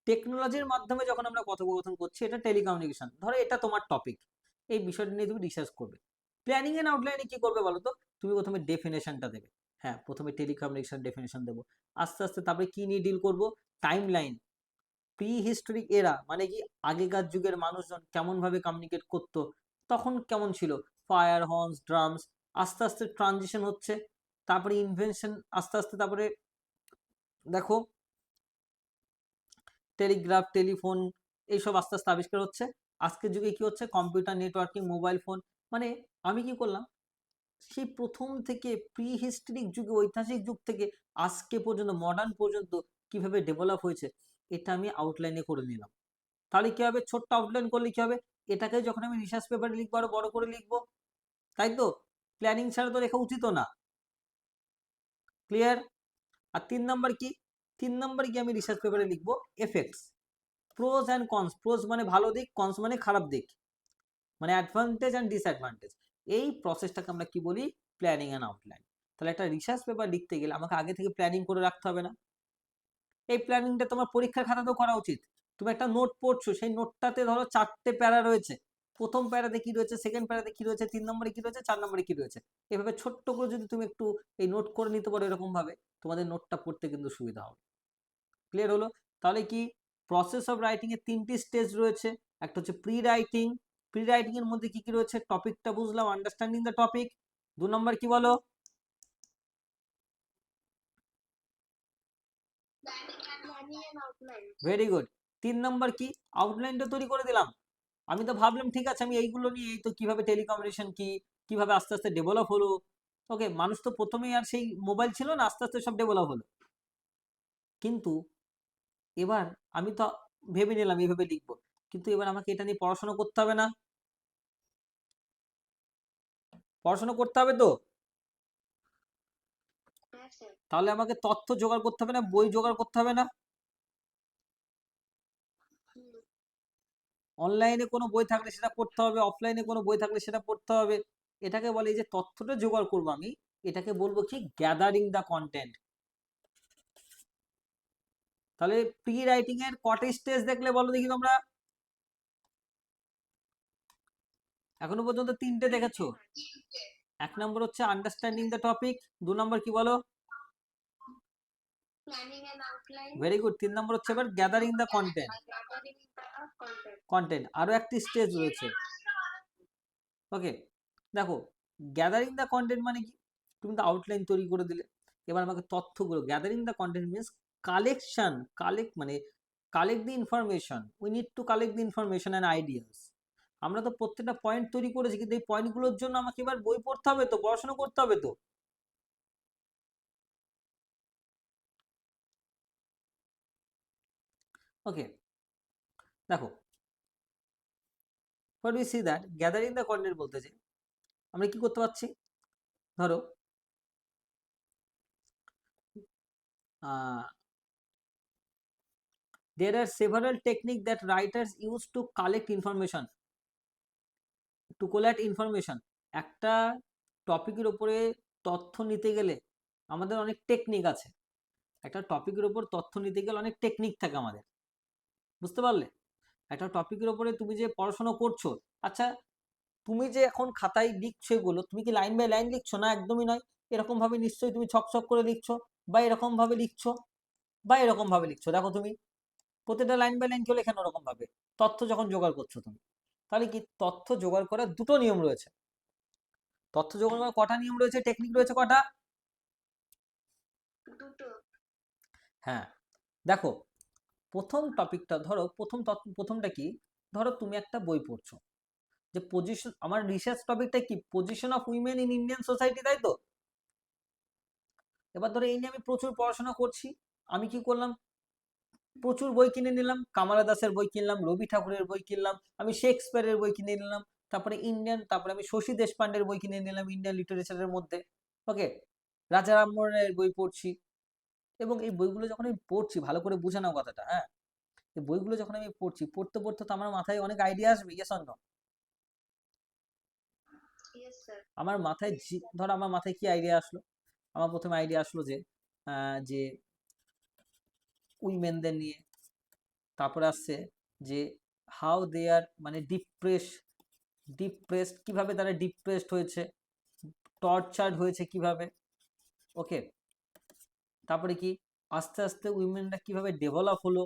টেকনোলজির মাধ্যমে যখন আমরা কথোপকথন করছি, এটা টেলিকমিউনিকেশন। ধরো এটা তোমার টপিক, এই বিষয়টা নিয়ে তুমি রিসার্চ করবে, প্ল্যানিং এন্ড আউটলাইনে কি করবে বলো তো? তুমি প্রথমে ডেফিনেশনটা দেবে, হ্যাঁ প্রথমে টেলিকমিউনিকেশন ডেফিনেশন দেবো, আস্তে আস্তে তারপরে কি নিয়ে ডিল করব, টাইম লাইন, প্রি হিস্টোরিক এরা মানে কি, আগেকার যুগের মানুষজন কেমন ভাবে কমিউনিকেট করতো, তখন কেমন ছিল, ফায়ার হর্নস, ড্রামস, আস্তে আস্তে ট্রানজিশন হচ্ছে, তারপরে ইনভেনশন আস্তে আস্তে, তারপরে দেখো টেলিগ্রাফ, টেলিফোন, এইসব আস্তে আস্তে আবিষ্কার হচ্ছে। আজকের যুগে কি হচ্ছে, কম্পিউটার, নেটওয়ার্কিং, মোবাইল ফোন। মানে আমি কি করলাম, সেই প্রথম থেকে প্রি হিস্টরিক যুগে, ঐতিহাসিক যুগ থেকে আজকে পর্যন্ত, মডার্ন পর্যন্ত কিভাবে ডেভেলপ হয়েছে, এটা আমি আউটলাইনে করে নিলাম। তাহলে কি হবে, ছোট্ট আউটলাইন করলে কি হবে, এটাকে যখন আমি রিসার্চ পেপারে লিখবো আরো বড় করে লিখবো, তাই তো। প্ল্যানিং ছাড়া তো লেখা উচিত না, ক্লিয়ার। আর 3 নাম্বার কি, 3 নাম্বার কি আমি রিসার্চ পেপারে লিখবো effects, pros and cons, pros মানে ভালো দিক, কনস মানে খারাপ দিক, মানে অ্যাডভান্টেজ অ্যান্ড ডিসঅ্যাডভান্টেজ। এই প্রসেসটাকে আমরা কি বলি, প্ল্যানিং অ্যান্ড আউটলাইন। তাহলে একটা রিসার্চ পেপার লিখতে গেলে আমাকে আগে থেকে প্ল্যানিং করে রাখতে হবে না? এই প্ল্যানিংটা তোমার পরীক্ষার খাতাতেও করা উচিত। তুমি একটা নোট পড়ছো, সেই নোটটাতে ধরো 4টে প্যারা রয়েছে, প্রথম প্যারাতে কি রয়েছে, সেকেন্ড প্যারাতে কি রয়েছে, 3 নম্বরে কি রয়েছে, 4 নম্বরে কি রয়েছে, এভাবে ছোট্ট করে যদি তুমি একটু এই নোট করে নিতে পারো, এরকম ভাবে তোমাদের নোটটা পড়তে কিন্তু সুবিধা হবে। ক্লিয়ার হলো? তাহলে কি, প্রসেস অফ রাইটিং এর 3টি স্টেজ রয়েছে। একটা হচ্ছে প্রি রাইটিং, প্রি রাইটিং এর মধ্যে কি কি রয়েছে, টপিকটা বুঝলাম, আন্ডারস্ট্যান্ডিং দ্য টপিক। 2 নম্বর কি বলো, ভেরি গুড। 3 নম্বর কি, আউটলাইনটা তৈরি করে দিলাম। আমি তো ভাবলাম ঠিক আছে, আমি এইগুলো নিয়ে, এই তো কিভাবে টেলিকমিউনিকেশন কি, কিভাবে আস্তে আস্তে ডেভেলপ হলো। ওকে, মানুষ তো প্রথমেই আর সেই মোবাইল ছিল না, আস্তে আস্তে সব ডেভেলপ হলো। কিন্তু এবার আমি তো ভেবে নিলাম এইভাবে লিখবো, কিন্তু এবার আমাকে এটা নিয়ে পড়াশোনা করতে হবে না? পড়াশোনা করতে হবে তো। তাহলে আমাকে তথ্য জোগাড় করতে হবে না, বই জোগাড় করতে হবে না? অনলাইনে কোনো বই থাকলে সেটা পড়তে হবে, অফলাইনে কোনো বই থাকলে সেটা পড়তে হবে। এটাকে বলে, এই যে তথ্যটা জোগাড় করবো আমি, এটাকে বলবো কি, গ্যাদারিং দ্য কন্টেন্ট। তাহলে প্রি রাইটিং এর কটা স্টেজ দেখলে বলো দেখি তোমরা? এখনো পর্যন্ত 3টে দেখেছো। 1 নম্বর হচ্ছে আন্ডারস্ট্যান্ডিং দ্য টপিক, 2 নম্বর কি বলো, ভেরি গুড, 3 নম্বর হচ্ছে এবার গ্যাদারিং দ্য কন্টেন্ট। কন্টেন্ট আরো একটি স্টেজ রয়েছে। ওকে, দেখো, গ্যাদারিং দ্য কন্টেন্ট মানে কি, তুমি তো আউটলাইন তৈরি করে দিলে, এবার আমাকে তথ্যগুলো, gathering the content means collection, collect মানে collect the information, we need to collect the information and ideas. আমরা তো প্রত্যেকটা পয়েন্ট তৈরি করেছি, কিন্তু এই পয়েন্টগুলোর জন্য আমাকে এবার বই পড়তে হবে তো, পড়াশোনা করতে হবে তো। ওকে, দেখো, but we see that gathering the content বলতেছি, আমরা কি করতে পারছি, ধরো there are several techniques that writers use to collect information, to collect information। একটা টপিকের উপরে তথ্য নিতে গেলে আমাদের অনেক টেকনিক আছে, একটা টপিকের উপর তথ্য নিতে গেলে অনেক টেকনিক থাকে আমাদের, বুঝতে পারলে? একটা টপিকের উপরে তুমি যে পড়াশোনা করছো, আচ্ছা তুমি যে এখন খাতায় লিখছো, এগুলো তুমি কি লাইন বাই লাইন লিখছো? না, একদমই নয়। এরকম ভাবে নিশ্চয়ই তুমি ছক করে লিখছো, বা এরকম ভাবে লিখছো, বা এরকম ভাবে লিখছো। দেখো তুমি প্রতিটা লাইন বাই লাইন কেউ লেখেন ওরকম ভাবে, তথ্য যখন জোগাড় করছো তুমি। তাহলে কি, তথ্য জোগাড় করার 2টো নিয়ম রয়েছে। তথ্য জোগাড় করার কটা নিয়ম রয়েছে, টেকনিক রয়েছে কটা? হ্যাঁ, দেখো, প্রথম টপিকটা ধরো, প্রথমটা কি, ধরো তুমি একটা বই পড়ছো, যে পজিশন, আমার রিসার্চ টপিকটা কি, position of women in Indian society, তাই তো? এবার ধরো এই নিয়ে আমি প্রচুর পড়াশোনা করছি, আমি কি করলাম, প্রচুর বই কিনে নিলাম, কামালা দাসের বই কিনলাম, রবি ঠাকুরের বই কিনলাম, আমি শেক্সপিয়ারের বই কিনে নিলাম, তারপরে তারপরে আমি শশী দেশপান্ডের বই কিনে নিলাম ইন্ডিয়ান লিটারেচারের মধ্যে। ওকে, রাজা রামমোহন রায়ের বই পড়ছি, এবং এই বইগুলো যখন আমি পড়ছি, ভালো করে বুঝে নাও কথাটা, হ্যাঁ, এই বইগুলো যখন আমি পড়ছি, পড়তে পড়তে তো আমার মাথায় অনেক আইডিয়া আসবে, ইয়েস অর নো? আমার মাথায় ধর আমার মাথায় কি আইডিয়া আসলো, আমার প্রথমে আইডিয়া আসলো যে উইমেনদের নিয়ে, তারপরে আসছে যে হাউ দে আর মানে ডিপ্রেসড, কিভাবে তারা ডিপ্রেসড হয়েছে, টর্চার্ড হয়েছে কিভাবে। ওকে, তারপরে কি আস্তে আস্তে উইমেনরা কিভাবে ডেভেলপ হলো।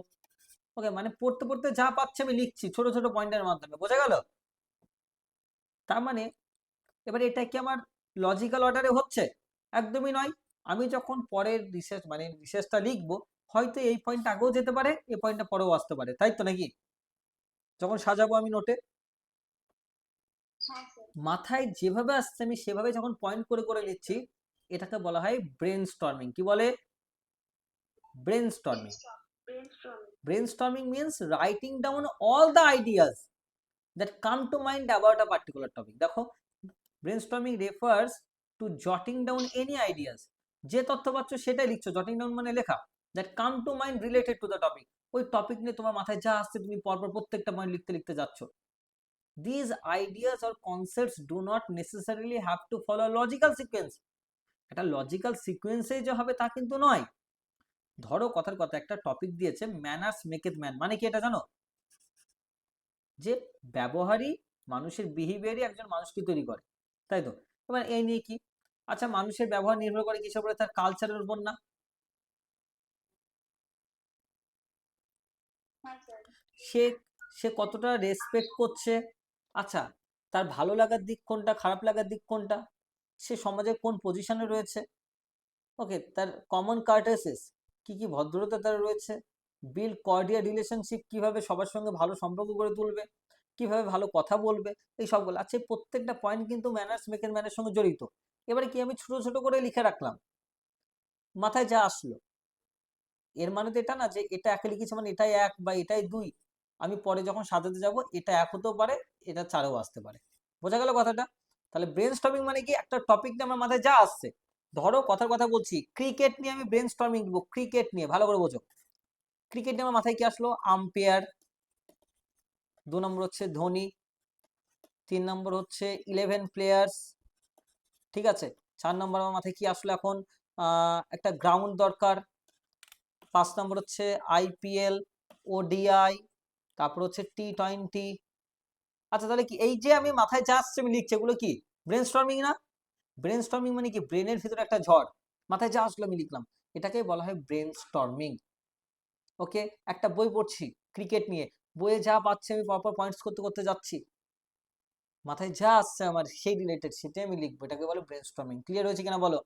ওকে, মানে পড়তে পড়তে যা পাচ্ছে আমি লিখছি ছোট ছোট পয়েন্টের মাধ্যমে, বোঝা গেল? তার মানে এবার এটা কি আমার লজিক্যাল অর্ডারে হচ্ছে? একদমই নয়। আমি যখন পরের রিসার্চ মানে রিসার্চটা লিখবো, হয়তো এই পয়েন্ট আগেও যেতে পারে, এই পয়েন্টটা পরেও আসতে পারে, তাই তো নাকি? যখন সাজাবো আমি নোটে, মাথায় যেভাবে আসছে আমি সেভাবে যখন পয়েন্ট করে করে নিচ্ছি, এটাকে বলা হয় ব্রেন স্টর্মিং। কি বলে? Brain storming. Brain storming means writing down all the ideas that come to mind about a particular topic. দেখো, brainstorming refers to jotting down any ideas, যে তথ্য পাচ্ছ সেটাই লিখছো, জটিং ডাউন মানে লেখা, that come to mind related to the topic, ওই topic নিয়ে তোমার মাথায় যা আসছে তুমি পরপর প্রত্যেকটা পয়েন্ট লিখতে লিখতে যাচ্ছ। These ideas or concepts do not necessarily have to follow a logical sequence, একটা লজিক্যাল সিকোয়েন্সে যে হবে তা কিন্তু নয়। ধরো কথার কথা, একটা টপিক দিয়েছে ম্যানার্স মেকেথ ম্যান, মানে কি এটা জানো? যে ব্যবহারই, মানুষের বিহেভিয়ারই একজন মানুষকে তৈরি করে, তাই তো? এবার এই নিয়ে কি, আচ্ছা মানুষের ব্যবহার নির্ভর করে কিসের উপরে? তার কালচারের উপর না? সে সে কতটা রেসপেক্ট করছে, আচ্ছা তার ভালো লাগার দিক কোনটা, খারাপ লাগার দিক কোনটা, সে সমাজের কোন পজিশনে রয়েছে। ওকে, তার কমন কার্টেসিস, কি কি ভদ্রতা তার রয়েছে, বিল্ড কর্ডিয়াল রিলেশনশিপ, কিভাবে সবার সঙ্গে ভালো সম্পর্ক গড়ে তুলবে, কিভাবে ভালো কথা বলবে, এই সবগুলো। আচ্ছা, এই প্রত্যেকটা পয়েন্ট কিন্তু ম্যানার্স মেকের ম্যানের সঙ্গে জড়িত। এবারে কি আমি ছোট ছোট করে লিখে রাখলাম, মাথায় যা আসলো। এর মানে তো এটা না যে এটা একে লিখেছি মানে এটাই এক বা এটাই দুই, আমি পরে যখন সাজাতে যাব এটা এক হতেও পারে, এটা চারেও আসতে পারে। বোঝা গেল কথাটা? তাহলে ব্রেন স্টর্মিং মানে কি, একটা টপিক নিয়ে আমার মাথায় যা আসছে, ধরো কথার কথা বলছি, ক্রিকেট নিয়ে আমি ব্রেন স্টর্মিং দিব, ক্রিকেট নিয়ে, ভালো করে বোঝো। ক্রিকেট নিয়ে আমার মাথায় কি আসলো? আম্পায়ার, 2 নম্বর হচ্ছে ধোনি, 3 নম্বর হচ্ছে 11 প্লেয়ার্স, ঠিক আছে? 4 নম্বর আমার মাথায় কি আসলো এখন, একটা গ্রাউন্ড দরকার। 5 নম্বর হচ্ছে আইপিএল, ওডিআই, তারপর হচ্ছে টি20। আচ্ছা, তাহলে কি এই যে আমি মাথায় যা আসছে আমি লিখছি, এগুলো কি ব্রেন স্টর্মিং না? ব্রেন স্টর্মিং মানে কি, ব্রেনের ভিতরে একটা ঝড়, মাথায় যা আসলো আমি লিখলাম, এটাকে বলা হয় ব্রেন স্টর্মিং। ওকে, একটা বই পড়ছি ক্রিকেট নিয়ে, বইয়ে যা পাচ্ছে আমি পরপর পয়েন্টস করতে করতে যাচ্ছি, মাথায় যা আসছে আমার সেই রিলেটেড সেটাই আমি লিখবো, এটাকে বলে ব্রেন স্টর্মিং। ক্লিয়ার হয়েছে কিনা বলো?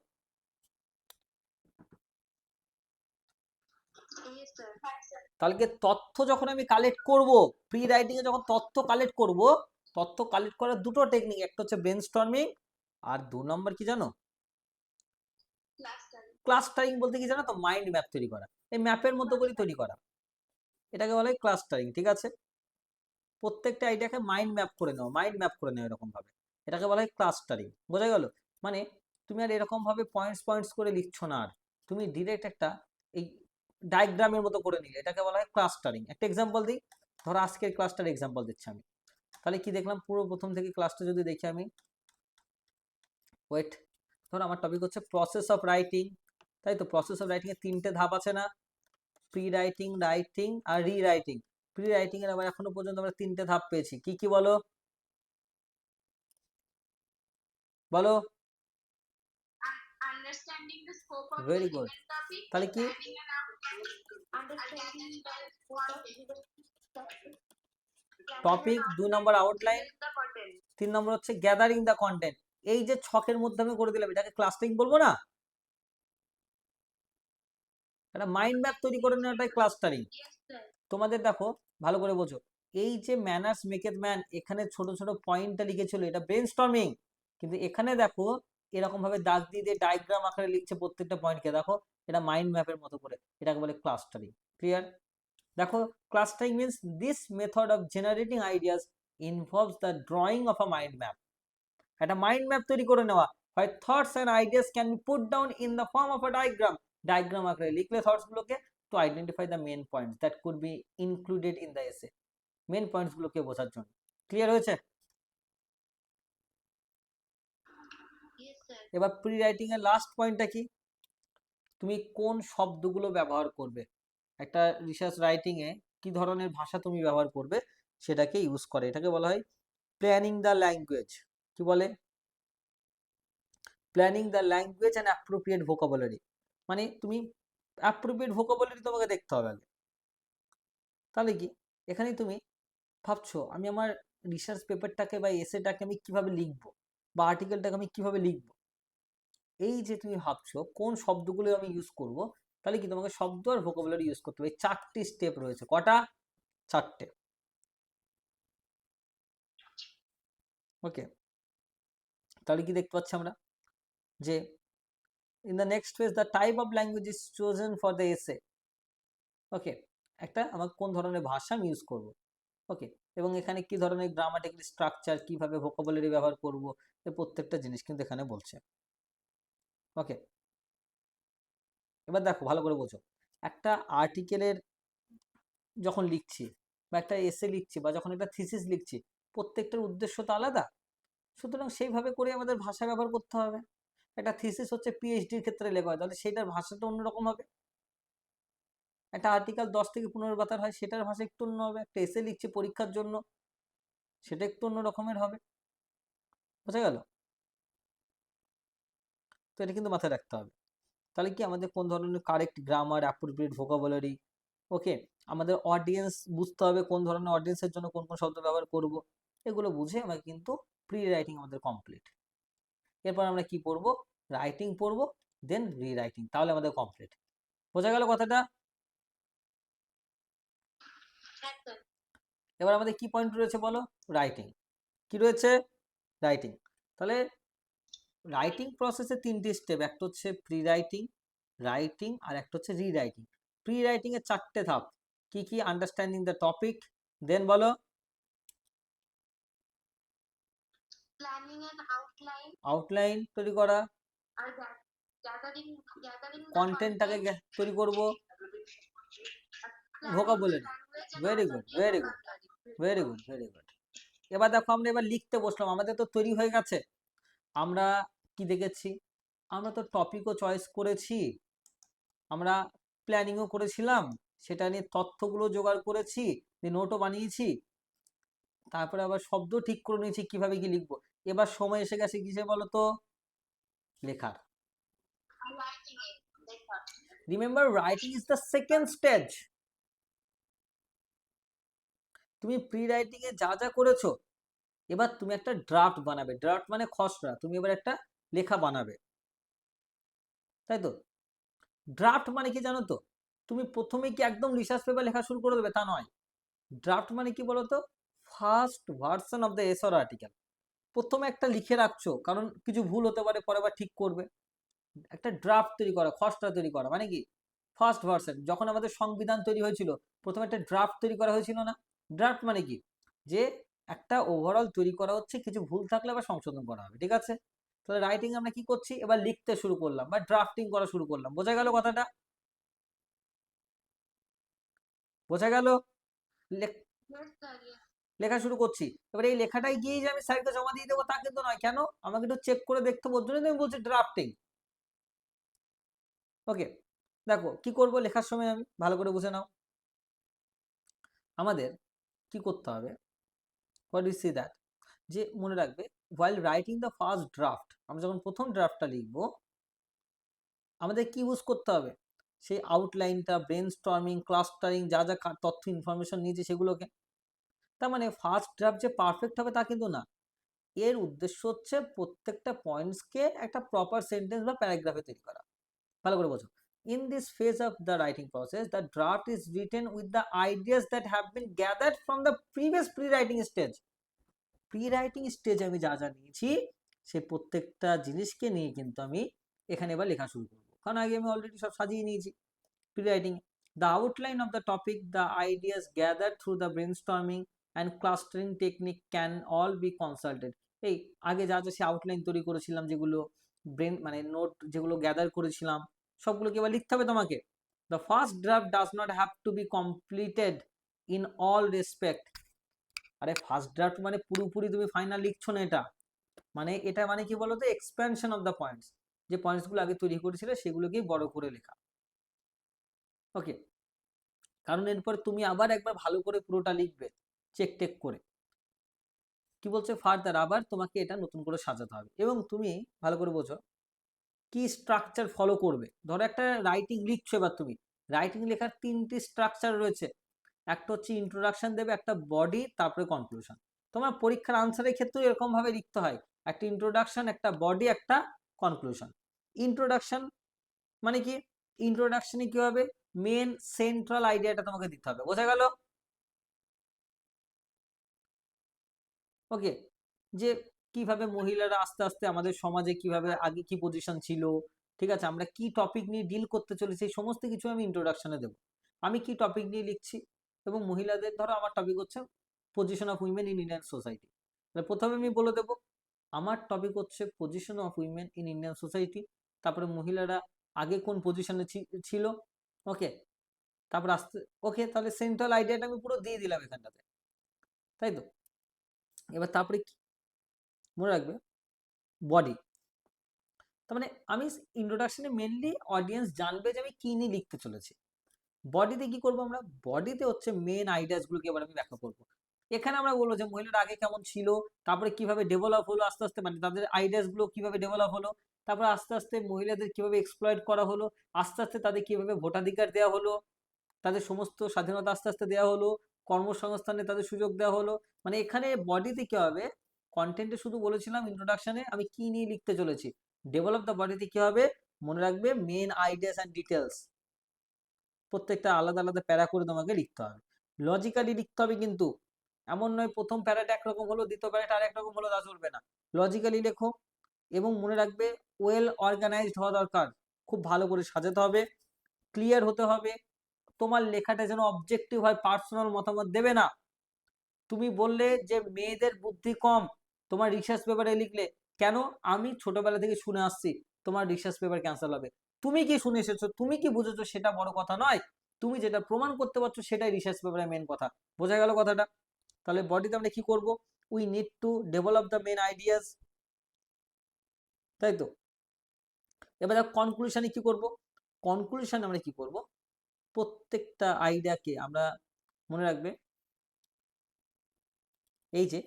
তাহলে তথ্য যখন আমি কালেক্ট করব, প্রি রাইটিং এ যখন তথ্য কালেক্ট করব, তথ্য কালেক্ট করার দুটো টেকনিক, একটা হচ্ছে ব্রেন স্টর্মিং, আর 2 নম্বর কি জানো? ক্লাস্টারিং। বলতে কি জানো তো, মাইন্ড ম্যাপ তৈরি করা, এই ম্যাপের মতো করে তৈরি করা, এটাকে বলে ক্লাস্টারিং, ঠিক আছে? প্রত্যেকটা আইডিয়াকে মাইন্ড ম্যাপ করে নাও, মাইন্ড ম্যাপ করে নাও এরকম ভাবে, এটাকে বলা হয় ক্লাস্টারিং। বোঝা গেল? মানে তুমি আর এরকম ভাবে পয়েন্টস পয়েন্টস করে লিখছো না, আর তুমি ডিরেক্ট একটা এই ডায়াগ্রামের মতো করে নিলে, এটাকে বলা হয় ক্লাস্টারিং। একটা এক্সাম্পল দিই, ধরো আজকের ক্লাসটার এক্সাম্পল দিচ্ছি আমি, তাহলে কি দেখলাম, পুরো প্রথম থেকে ক্লাসটা যদি দেখি আমি, ওয়েট, ধরো আমার টপিক হচ্ছে প্রসেস অফ রাইটিং, তাই তো? প্রসেস অফ রাইটিং এর 3টে ধাপ আছে না, প্রি রাইটিং, রাইটিং আর রি রাইটিং। প্রি রাইটিং এর আবার এখনো পর্যন্ত আমরা 3টে ধাপ পেয়েছি, কি কি বলো? বলো। Very good. তাহলে কি, টপিক, 2 নম্বর আউটলাইন, 3 নম্বর হচ্ছে গ্যাদারিং দ্য কন্টেন্ট। এই যে ছকের মধ্যে আমি করে দিলাম, এটাকে ক্লাস্টারিং বলবো না? একটা মাইন্ড ম্যাপ তৈরি করে নেওয়াটাই ক্লাস্টারিং। তোমাদের দেখো, ভালো করে বোঝো, এই যে ম্যানার্স মেকেথ ম্যান, এখানে ছোট ছোট পয়েন্টটা লিখেছিল, এটা ব্রেনস্টর্মিং। কিন্তু এখানে দেখো এরকম ভাবে দাগ দিয়ে দিয়ে ডায়াগ্রাম আকারে লিখছে প্রত্যেকটা পয়েন্টকে, দেখো এটা মাইন্ড ম্যাপের মতো করে, এটাকে বলে ক্লাস্টারিং। ক্লিয়ার? দেখো clustering means this method of generating ideas involves the drawing of a mind map. একটা মাইন্ড ম্যাপ তৈরি করে নেওয়া হয়, thoughts and ideas can be put down in the form of a diagram. Diagram আকারে লিখলে thoughts গুলোকে, to identify the main points that could be included in the essay. Main points গুলোকে বোঝার জন্য। ক্লিয়ার হয়েছে? এবার প্রি রাইটিং এর last পয়েন্টটা কি, তুমি কোন শব্দগুলো ব্যবহার করবে, একটা রিসার্চ রাইটিং এ কি ধরনের ভাষা তুমি ব্যবহার করবে সেটাকে ইউজ করে, এটাকে বলা হয় প্ল্যানিং দ্য ল্যাঙ্গুয়েজ। কি বলে? Planning the language and appropriate vocabulary. মানে তুমি অ্যাপ্রোপ্রিয়েট ভোকাবুলারি তোমাকে দেখতে হবে আগে। তাহলে কি এখানে তুমি ভাবছো আমি আমার রিসার্চ পেপারটাকে বা এসেটাকে আমি কিভাবে লিখবো, বা আর্টিকেলটাকে আমি কিভাবে লিখবো, এই যে তুমি ভাবছো কোন শব্দগুলো আমি ইউজ করব, তাহলে কি তোমাকে শব্দ আর ভোকাবুলারি ইউজ করতে হবে। 4টি স্টেপ রয়েছে। কটা? 4টে। ওকে, তাহলে কি দেখতে পাচ্ছি আমরা যে in the next phase the type of language is chosen for the essay. Okay, একটা আমার কোন ধরনের ভাষা আমি ইউজ করব। ওকে, এবং এখানে কি ধরনের গ্রামাটিক্যাল স্ট্রাকচার, কিভাবে ভোকাবুলারি ব্যবহার করব, এই প্রত্যেকটা জিনিস কিন্তু এখানে বলছে। ওকে, এবার দেখো ভালো করে বোঝো, একটা আর্টিকেলের যখন লিখছি বা একটা এসে লিখছি বা যখন একটা থিসিস লিখছি, প্রত্যেকটার উদ্দেশ্য তো আলাদা। সুতরাং সেইভাবে করে আমাদের ভাষা ব্যবহার করতে হবে। একটা থিসিস হচ্ছে পিএইচডির ক্ষেত্রে লেখা হয়, তাহলে সেটার ভাষাটা অন্যরকম হবে। একটা আর্টিকেল 10 থেকে 15 পাতার হয়, সেটার ভাষা একটু অন্য হবে। একটা এসে লিখছি পরীক্ষার জন্য, সেটা একটু অন্য রকমের হবে। বোঝা গেল? তো এটা কিন্তু মাথায় রাখতে হবে। তাহলে কি আমাদের কোন ধরনের কারেক্ট গ্রামার, অ্যাপ্রোপ্রিয়েট ভোকাবুলারি, ওকে, আমাদের অডিয়েন্স বুঝতে হবে কোন ধরনের অডিয়েন্সের জন্য কোন কোন শব্দ ব্যবহার করব, এগুলো বুঝে আমরা কিন্তু প্রি রাইটিং আমাদের কমপ্লিট। এরপর আমরা কি পড়বো? রাইটিং পড়বো, দেন রি রাইটিং, তাহলে আমাদের কমপ্লিট। বোঝা গেল কথাটা? এবার আমাদের কি পয়েন্ট রয়েছে বলো? রাইটিং। কি রয়েছে? রাইটিং। তাহলে রাইটিং প্রসেসে 3টি স্টেপ, একটা হচ্ছে প্রি রাইটিং, রাইটিং, আর একটা হচ্ছে রি রাইটিং। প্রি রাইটিং এর 4টে ধাপ। কি কি? আন্ডারস্ট্যান্ডিং দ্য টপিক, দেন বলো প্ল্যানিং এন্ড আউটলাইন, আউটলাইন তৈরি করা, আর গ্যাদারিং কন্টেন্টটাকে তৈরি করব, vocabulary. Very good, very good, very good, very good. এবার দেখো আমরা এবার লিখতে বসলাম, আমাদের তো তৈরি হয়ে গেছে। আমরা কি দেখেছি? আমরা তো টপিকও চয়েস করেছি, আমরা প্ল্যানিংও করেছিলাম, সেটা নিয়ে তথ্যগুলো জোগাড় করেছি, নোটও বানিয়েছি, তারপরে আবার শব্দ ঠিক করে নিয়েছি কিভাবে কি লিখবো। এবার সময় এসে গেছে কিসে বলো তো? লেখার। Remember, writing is the second stage. তুমি প্রি রাইটিং এ যা যা করেছো, এবার তুমি একটা ড্রাফট বানাবে। ড্রাফট মানে খসড়া, তুমি এবার একটা লেখা বানাবে, তাই তো? ড্রাফট মানে কি জানো তো? তুমি প্রথমে কি একদম রিসার্চ পেপার লেখা শুরু করে দেবে তা নয়। ড্রাফট মানে কি বলতো? First version of the essay or article. প্রথমে একটা লিখে রাখছো, কারণ কিছু ভুল হতে পারে, পরে আবার ঠিক করবে। একটা ড্রাফট তৈরি করা, খসড়া তৈরি করা মানে কি ফার্স্ট ভার্সন। যখন আমাদের সংবিধান তৈরি হয়েছিল, প্রথমে একটা ড্রাফট তৈরি করা হয়েছিল না? ড্রাফট মানে কি, যে একটা ওভারঅল তৈরি করা হচ্ছে, কিছু ভুল থাকলে আবার সংশোধন করা হবে, ঠিক আছে? তাহলে রাইটিং আমরা কি করছি, এবার লিখতে শুরু করলাম বা ড্রাফটিং করা শুরু করলাম। বোঝা গেল কথাটা? বোঝা গেল? লেখা শুরু করছি, এবার এই লেখাটাই গিয়ে যে আমি স্যারকে জমা দিয়ে দেবো তা কিন্তু নয়। কেন? আমাকে একটু চেক করে দেখতে হবে, ওর জন্য আমি বলছি ড্রাফটিং। ওকে, দেখো কি করব লেখার সময়, আমি ভালো করে বুঝে নাও। আমাদের কি করতে হবে? হোয়াট ইউ সি দ্যাট, যে মনে রাখবে, while writing the first draft, আমরা যখন প্রথম ড্রাফটটা লিখবো, আমাদের কি ইউজ করতে হবে? সেই আউটলাইনটা, ব্রেনস্টর্মিং, ক্লাস্টারিং, যা যা তথ্য ইনফরমেশন নিয়েছে সেগুলোকে। তার মানে ফার্স্ট ড্রাফট যে পারফেক্ট হবে তা কিন্তু না। এর উদ্দেশ্য হচ্ছে প্রত্যেকটা পয়েন্টসকে একটা প্রপার সেন্টেন্স বা প্যারাগ্রাফে তৈরি করা। ভালো করে বোঝো। In this phase of the writing process, the draft is written with the ideas that have been gathered from the previous pre-writing stage. Pre-writing স্টেজে আমি যা যা নিয়েছি সেই প্রত্যেকটা জিনিসকে নিয়ে কিন্তু আমি এখানে এবার লেখা শুরু করবো, কারণ আগে আমি অলরেডি সব সাজিয়ে নিয়েছি prewriting. The outline of the topic, the ideas gather through the brainstorming and clustering technique can all be consulted. এই আগে যা যা সে আউটলাইন তৈরি করেছিলাম, যেগুলো ব্রেন মানে নোট যেগুলো গ্যাদার করেছিলাম, সবগুলোকে এবার লিখতে হবে তোমাকে। The first draft does not have to be completed in all respect. আরে ফার্স্ট ড্রাফট মানে পুরোপুরি তুমি ফাইনাল লিখছো না, এটা মানে কি বলতো, এক্সপ্যানশন অফ দ্য পয়েন্টস, যে পয়েন্টসগুলো আগে তৈরি করেছিলে সেগুলোকেই বড় করে লেখা। ওকে, কারণ এরপর তুমি আবার একবার ভালো করে পুরোটা লিখবে চেক টেক করে। কি বলছে, ফার্দার আবার তোমাকে এটা নতুন করে সাজাতে হবে, এবং তুমি ভালো করে বোঝো কি স্ট্রাকচার ফলো করবে। ধরো একটা রাইটিং লিখছো, এবার তুমি রাইটিং লেখার 3টি স্ট্রাকচার রয়েছে। একটা হচ্ছে ইন্ট্রোডাকশন দেবে, একটা বডি, তারপরে কনক্লুশন। তোমার পরীক্ষার আনসারের ক্ষেত্রে এরকম ভাবে লিখতে হয়, একটা ইন্ট্রোডাকশন, একটা বডি, একটা কনক্লুশন। ইন্ট্রোডাকশন মানে কি, ইন্ট্রোডাকশনে কি হবে, মেন সেন্ট্রাল আইডিয়াটা তোমাকে দিতে হবে, বোঝা গেল? ওকে, যে কিভাবে মহিলারা আস্তে আস্তে আমাদের সমাজে কিভাবে আগে কি পজিশন ছিল, ঠিক আছে, আমরা কি টপিক নিয়ে ডিল করতে চলেছি, এই সমস্ত কিছু আমি ইন্ট্রোডাকশনে দেবো। আমি কি টপিক নিয়ে লিখছি, এবং মহিলাদের, ধরো আমার টপিক হচ্ছে position of women in Indian society, তাহলে প্রথমে আমি বলে দেবো আমার টপিক হচ্ছে position of women in Indian society, তারপরে মহিলারা আগে কোন পজিশনে ছিল। ওকে, তারপর আস্তে, ওকে, তাহলে সেন্ট্রাল আইডিয়াটা আমি পুরো দিয়ে দিলাম এখানটাতে, তাই তো। এবার তারপরে কি মনে রাখবে, বডি। তার মানে আমি ইন্ট্রোডাকশনে মেনলি অডিয়েন্স জানবে যে আমি কি নিয়ে লিখতে চলেছি। বডিতে কি করবো আমরা, বডিতে হচ্ছে মেন আইডিয়াস গুলোকে এবার আমি ব্যাখ্যা করবো। এখানে আমরা বলবো যে মহিলারা আগে কেমন ছিল, তারপরে কিভাবে ডেভেলপ হলো আস্তে আস্তে, মানে তাদের আইডিয়াস গুলো কিভাবে ডেভেলপ হলো, তারপরে আস্তে আস্তে মহিলাদের কিভাবে এক্সপ্লয়েট করা হলো, আস্তে আস্তে তাদের কিভাবে ভোটাধিকার দেওয়া হলো, তাদের সমস্ত স্বাধীনতা আস্তে আস্তে দেওয়া হলো, কর্মসংস্থানে তাদের সুযোগ দেওয়া হলো। মানে এখানে বডিতে কি হবে, কন্টেন্টে শুধু বলেছিলাম ইন্ট্রোডাকশনে আমি কি নিয়ে লিখতে চলেছি। ডেভেলপ দ্য বডিতে কি হবে, মনে রাখবে মেন আইডিয়াস অ্যান্ড ডিটেলস, প্রত্যেকটা আলাদা আলাদা প্যারা করে তোমাকে লিখতে হবে, লজিক্যালি লিখতে হবে কিন্তু। এমন নয় প্রথম প্যারাটা একরকম হলো, দ্বিতীয় প্যারাটা আরেক রকম হলো, তা চলবে না। লজিক্যালি লেখো, এবং মনে রাখবে ওয়েল অর্গানাইজড হওয়া দরকার, খুব ভালো করে সাজাতে হবে, ক্লিয়ার হতে হবে। তোমার লেখাটা যেন অবজেক্টিভ হয়, পার্সোনাল মতামত দেবে না। তুমি বললে যে মেয়েদের বুদ্ধি কম তোমার রিসার্চ পেপারে লিখলে, কেন, আমি ছোটবেলা থেকে শুনে আসছি তোমার রিসার্চ পেপার ক্যান্সেল হবে। তুমি কি শুনে এসেছো, তুমি কি বুঝেছো সেটা বড় কথা নয়, তুমি যেটা প্রমাণ করতে পারছো সেটাই রিসার্চ পেপারের মেন কথা। বোঝা গেল কথাটা? তাহলে বডিতে আমরা কি করব, we need to develop the main ideas, তাই তো। এবার কনক্লুশনে কি করব, কনক্লুশনে আমরা কি করব, প্রত্যেকটা আইডিয়াকে আমরা, মনে রাখবে এই যে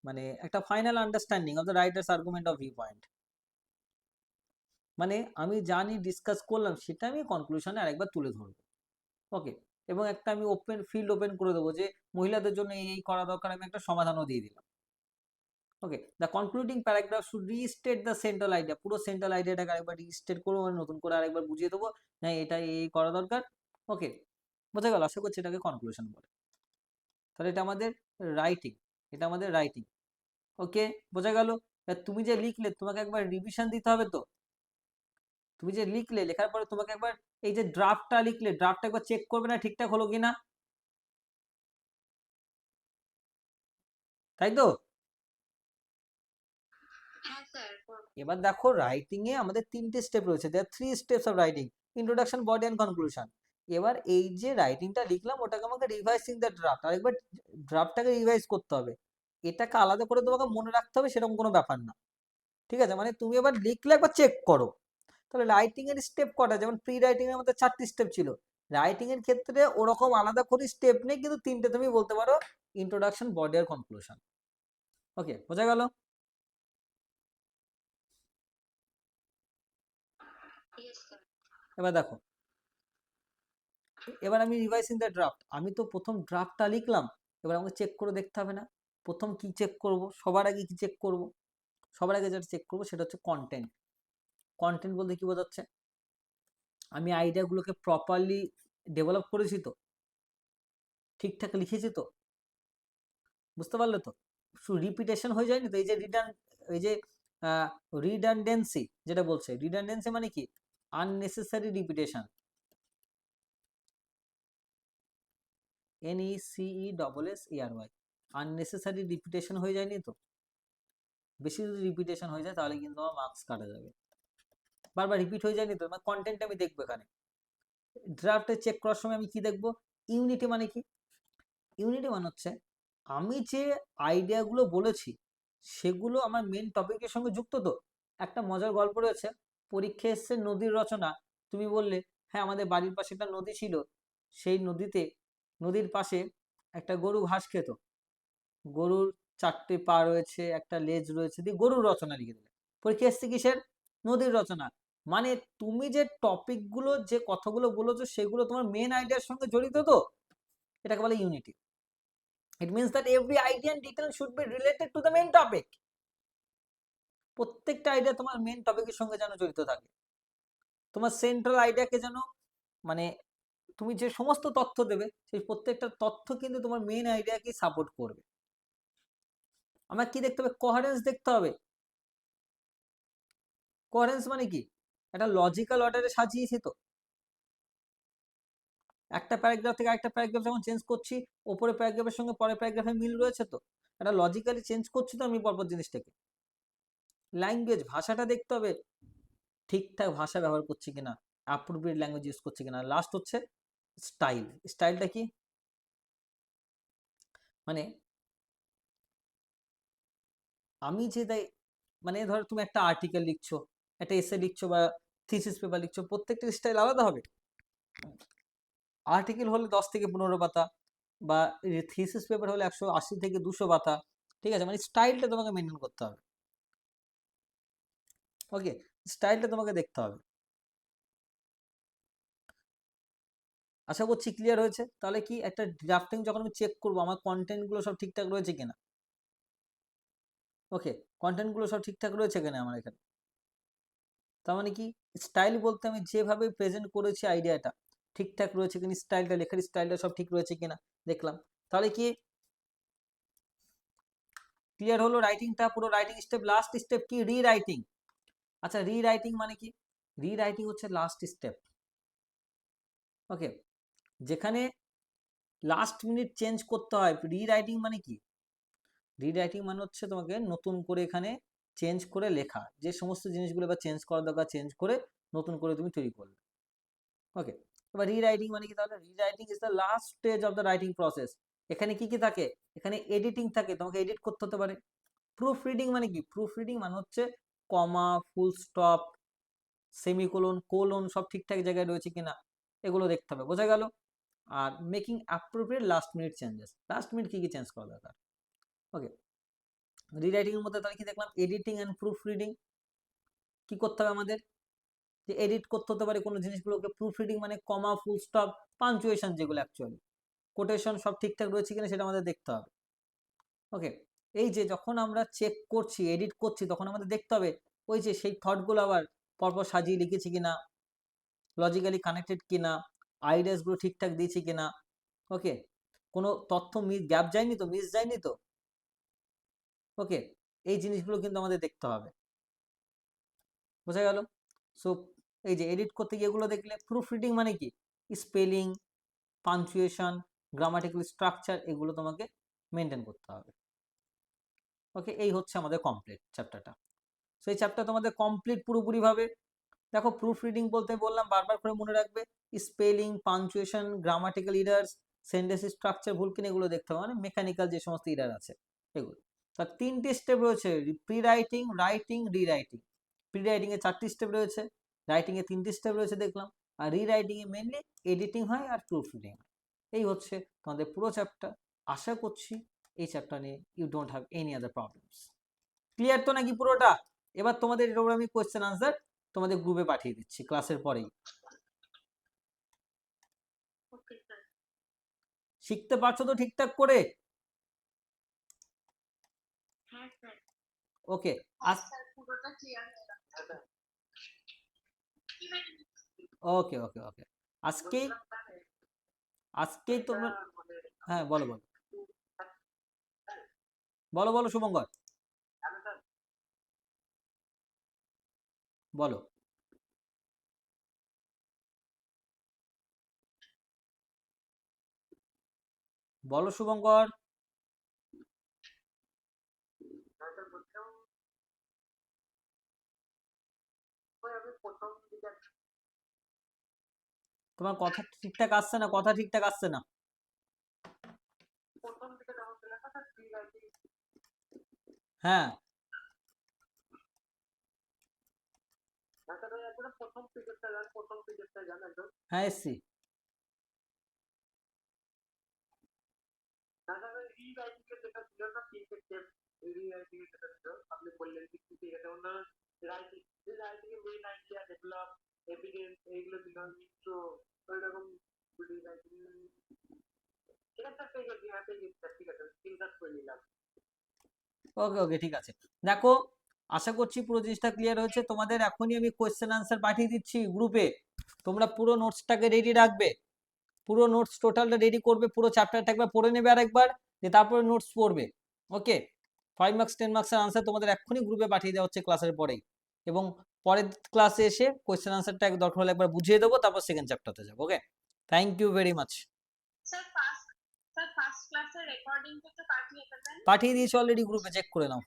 মানে একটা final understanding of the writer's argument of view point, মানে আমি জানি ডিসকাস করলাম সেটা আমি কনক্লুশনে আরেকবার তুলে ধরবো। ওকে, এবং একটা আমি ফিল্ড ওপেন করে দেবো যে মহিলাদের জন্য এই করা দরকার, আমি একটা সমাধানও দিয়ে দিলাম। Okay, the concluding paragraph should restate the central idea, পুরো সেন্ট্রাল আইডিয়াটাকে আরেকবার রিস্টেট করবো, মানে নতুন করে আরেকবার বুঝিয়ে দেবো, হ্যাঁ এটা এই করা দরকার। ওকে, বোঝা গেল? আশা করছি এটাকে কনক্লুশন বলে। তাহলে এটা আমাদের রাইটিং, এটা আমাদের রাইটিং। ওকে, বোঝা গেল? তুমি যে লিখলে তোমাকে একবার রিভিশন দিতে হবে তো, তুমি যে লিখলে লেখার পরে তোমাকে একবার এই যে ড্রাফটটা লিখলে, ড্রাফটটা একবার চেক করবে না ঠিকঠাক হলো কিনা, তাই তো। হ্যাঁ স্যার। এবার দেখো রাইটিং এ আমাদের 3টে স্টেপ রয়েছে, there 3 steps of writing, introduction, body and conclusion. এবার এই যে রাইটিংটা লিখলাম ওটাকে আমাকে রিভাইসিং দ্য ড্রাফট, আরেকবার ড্রাফটটাকে রিভাইজ করতে হবে, এটাকে আলাদা করে তোমাকে মনে রাখতে হবে সেরকম কোনো ব্যাপার না, ঠিক আছে। মানে তুমি এবার লিখলে একবার চেক করো। তাহলে রাইটিং এর স্টেপ কটা, যেমন প্রি রাইটিং এর মধ্যে 4টি স্টেপ ছিল, রাইটিং এর ক্ষেত্রে ওরকম আলাদা করে স্টেপ নেই, কিন্তু 3টে তুমি বলতে পারো, ইন্ট্রোডাকশন, বডি আর কনক্লুশন। ওকে, বোঝা গেল? Yes sir. এবার দেখো, এবার আমি রিভাইসিং দ্য ড্রাফট, আমি তো প্রথম ড্রাফটটা লিখলাম, এবার আমাকে চেক করে দেখতে হবে না। প্রথম কি চেক করব, সবার আগে কি চেক করব, সবার আগে যেটা চেক করবো সেটা হচ্ছে কন্টেন্ট। কন্টেন্ট বলতে কি বোঝাচ্ছে, আমি আইডিয়াগুলোকে প্রপারলি ডেভেলপ করেছি তো, ঠিকঠাক লিখেছি তো, বুঝতে পারলে তো? শুধু রিপিটেশন হয়ে যায়নি তো, এই যে রিডান্ডেন্সি যেটা বলছে, রিডান্ডেন্সি মানে কি? Unnecessary repetition, NECESSERY, unnecessary repetition হয়ে যায়নি তো? বেশি যদি রিপিটেশন হয়ে যায় তাহলে কিন্তু আমার মার্কস কাটা যাবে। বারবার রিপিট হয়ে যায়নি তো, মানে কন্টেন্ট আমি দেখবো এখানে। ড্রাফটে চেক করার সময় আমি কি দেখবো? ইউনিটি মানে কি? ইউনিটি মানে হচ্ছে আমি যে আইডিয়াগুলো বলেছি সেগুলো আমার মেন টপিকের সঙ্গে যুক্ত তো। একটা মজার গল্প রয়েছে, পরীক্ষা এসছে নদীর রচনা, তুমি বললে হ্যাঁ আমাদের বাড়ির পাশে একটা নদী ছিল, সেই নদীর পাশে একটা গরু ঘাস খেত, গরুর 4টে পা রয়েছে, একটা লেজ রয়েছে, দিয়ে গরুর রচনা লিখে দিলে। পরীক্ষা এসছে কিসের? নদীর রচনা। মানে তুমি যে টপিকগুলো যে কথাগুলো বলেছো সেগুলো তোমার মেন আইডিয়ার সঙ্গে জড়িত তো, এটাকে বলে unity. It means that every idea and detail should be related to the main topic. প্রত্যেকটা আইডিয়া তোমার মেন টপিকের সঙ্গে যেন জড়িত থাকে, তোমার সেন্ট্রাল আইডিয়াকে যেন, মানে তুমি যে সমস্ত তথ্য দেবে সেই প্রত্যেকটা তথ্য কিন্তু তোমার মেন আইডিয়াকে সাপোর্ট করবে। আমার কি দেখতে হবে? কোহারেন্স দেখতে হবে। কোহারেন্স মানে কি? একটা লজিক্যাল অর্ডারে সাজিয়েছি তো, একটা প্যারাগ্রাফ থেকে আরেকটা প্যারাগ্রাফ যখন চেঞ্জ করছি, ওপরে প্যারাগ্রাফের সঙ্গে পরের প্যারাগ্রাফের মিল রয়েছে তো, একটা লজিক্যালি চেঞ্জ করছি তো আমি পরপর জিনিসটাকে। ল্যাঙ্গুয়েজ, ভাষাটা দেখতে হবে, ঠিকঠাক ভাষা ব্যবহার করছি কিনা, অ্যাপ্রোপ্রিয়েট ল্যাঙ্গুয়েজ ইউজ করছি কিনা। লাস্ট হচ্ছে স্টাইল। স্টাইলটা কি? মানে আমি যে মানে ধরো তুমি একটা আর্টিকেল লিখছো, একটা এসে লিখছো বা থিসিস পেপার লিখছো, প্রত্যেকটা স্টাইল আলাদা হবে। আর্টিকেল হলে 10 থেকে 15 পাতা, বা থিসিস পেপার হলে 180 থেকে 200 পাতা, ঠিক আছে? মানে স্টাইলটা তোমাকে মেনটেন করতে হবে। ওকে, স্টাইলটা তোমাকে দেখতে হবে। আশা করছি ক্লিয়ার হয়েছে। তাহলে কি, একটা ড্রাফটিং যখন আমি চেক করবো আমার কন্টেন্টগুলো সব ঠিকঠাক রয়েছে কিনা, ওকে, কন্টেন্টগুলো সব ঠিকঠাক রয়েছে কিনা আমার এখানে, তার মানে কি, স্টাইল বলতে আমি যেভাবে প্রেজেন্ট করেছি আইডিয়াটা ঠিকঠাক রয়েছে কিনা, স্টাইলটা, লেখার স্টাইলটা সব ঠিক রয়েছে কিনা দেখলাম। তাহলে কি ক্লিয়ার হলো রাইটিংটা, পুরো রাইটিং স্টেপ। লাস্ট স্টেপ কি? রিরাইটিং। আচ্ছা, রিরাইটিং মানে কি? রিরাইটিং হচ্ছে লাস্ট স্টেপ, ওকে, যেখানে লাস্ট মিনিট চেঞ্জ করতে হয়। রিরাইটিং মানে কি? রিরাইটিং মানে হচ্ছে তোমাকে নতুন করে এখানে চেঞ্জ করে লেখা, যে সমস্ত জিনিসগুলো এবার চেঞ্জ করা দরকার চেঞ্জ করে নতুন করে তুমি তৈরি করলে, ওকে। এবার রিরাইটিং মানে কি? তাহলে rewriting is the last stage of the writing process. এখানে কি কি থাকে? এখানে এডিটিং থাকে, তোমাকে এডিট করতে হতে পারে। প্রুফ রিডিং মানে কি? প্রুফ রিডিং মানে হচ্ছে কমা, ফুল স্টপ, সেমিকোলন, কোলন সব ঠিকঠাক জায়গায় রয়েছে কিনা এগুলো দেখতে হবে, বোঝা গেল? Are making appropriate last minute changes, last minute কি কি চেঞ্জ করা দরকার, ওকে। রিরাইটিং এর মধ্যে তাহলে কি দেখলাম? Editing and proofreading. কি করতে হবে আমাদের? যে এডিট করতে হতে পারে কোনো জিনিসগুলোকে। প্রুফ রিডিং মানে কমা, ফুল স্টপ, পাঞ্চুয়েশন, যেগুলো অ্যাকচুয়ালি কোটেশন সব ঠিকঠাক রয়েছে কিনা সেটা আমাদের দেখতে হবে, ওকে। এই যে যখন আমরা চেক করছি, এডিট করছি, তখন আমাদের দেখতে হবে ওই যে সেই থটগুলো আবার পরপর সাজিয়ে লিখেছি কিনা, লজিক্যালি কানেক্টেড কিনা, আইডিয়াস গুলো ঠিকঠাক দিয়েছি কিনা, ওকে, কোনো তথ্য গ্যাপ যায়নি তো, মিস যায়নি তো, ওকে। এই জিনিসগুলো কিন্তু আমাদের দেখতে হবে, বোঝা গেল? সো এই যে এডিট করতে গিয়ে এগুলো দেখলে। প্রুফ রিডিং মানে কি? স্পেলিং, পাঞ্চুয়েশন, গ্রামাটিক্যাল স্ট্রাকচার, এগুলো তোমাকে মেনটেন করতে হবে, ওকে। এই হচ্ছে আমাদের কমপ্লিট চ্যাপ্টারটা। সো এই চ্যাপ্টার তোমাদের কমপ্লিট পুরোপুরি ভাবে। দেখো, প্রুফ রিডিং বলতে বললাম, বারবার করে মনে রাখবে, spelling, punctuation, grammatical errors, sentence structure ভুল কিনা এগুলো দেখতে হবে, মানে মেকানিক্যাল যে সমস্ত ইরার আছে এগুলো। তার 3টে স্টেপ রয়েছে: prewriting, writing, rewriting. Prewriting এ 4টে স্টেপ রয়েছে, রাইটিং এ 3টে স্টেপ রয়েছে দেখলাম, আর রিরাইটিং এ মেনলি এডিটিং হয় আর প্রুফ রিডিং হয়। এই হচ্ছে তোমাদের পুরো চ্যাপ্টার। আশা করছি এই চ্যাপ্টার নিয়ে you don't have any other problems. Clear তো নাকি পুরোটা? এবার তোমাদের এর উপর আমি কোয়েশ্চেন আনসার তোমাদের গ্রুপে পাঠিয়ে দিচ্ছি ক্লাসের পরেই। Okay sir. শিখতে পারছো তো ঠিকঠাক করে? হ্যাঁ স্যার। ওকে, হ্যাঁ স্যার, পুরোটা ক্লিয়ার হয়ে গেল। ওকে ওকে ওকে আজকেই আজকেই তোমরা হ্যাঁ বলো বলো বলো বলো শুভঙ্কর বলো বলো শুভঙ্কর তোমার কথা ঠিকঠাক আসছে না, কথা ঠিকঠাক আসছে না। হ্যাঁ হ্যাঁ এসছি। ওকে ওকে ঠিক আছে। দেখো আশা করছি পুরো জিনিসটা ক্লিয়ার হয়েছে তোমাদের। এখনই আমি কোয়েশ্চেন আনসার পাঠিয়ে দিচ্ছি গ্রুপে, তোমরা পুরো নোটসটাকে রেডি রাখবে, পুরো নোটস টোটালটা রেডি করবে, পুরো চ্যাপ্টারটা একবার পড়ে নেবে আরেকবার, দিয়ে তারপরে নোটস পড়বে। ওকে 5 মার্কস 10 মার্কসের আনসার তোমাদের এক্ষুনি গ্রুপে পাঠিয়ে দেওয়া হচ্ছে ক্লাসের পরেই, এবং পরের ক্লাসে এসে কোয়েশ্চেন আনসারটা দরকার হলে একবার বুঝিয়ে দেবো, তারপর সেকেন্ড চ্যাপ্টারতে যাবো। Okay thank you very much. Sir first ক্লাসের রেকর্ডিংটা তো পাঠিয়ে দেবেন। পাঠিয়ে দিয়েছি অলরেডি গ্রুপে, চেক করে নাও।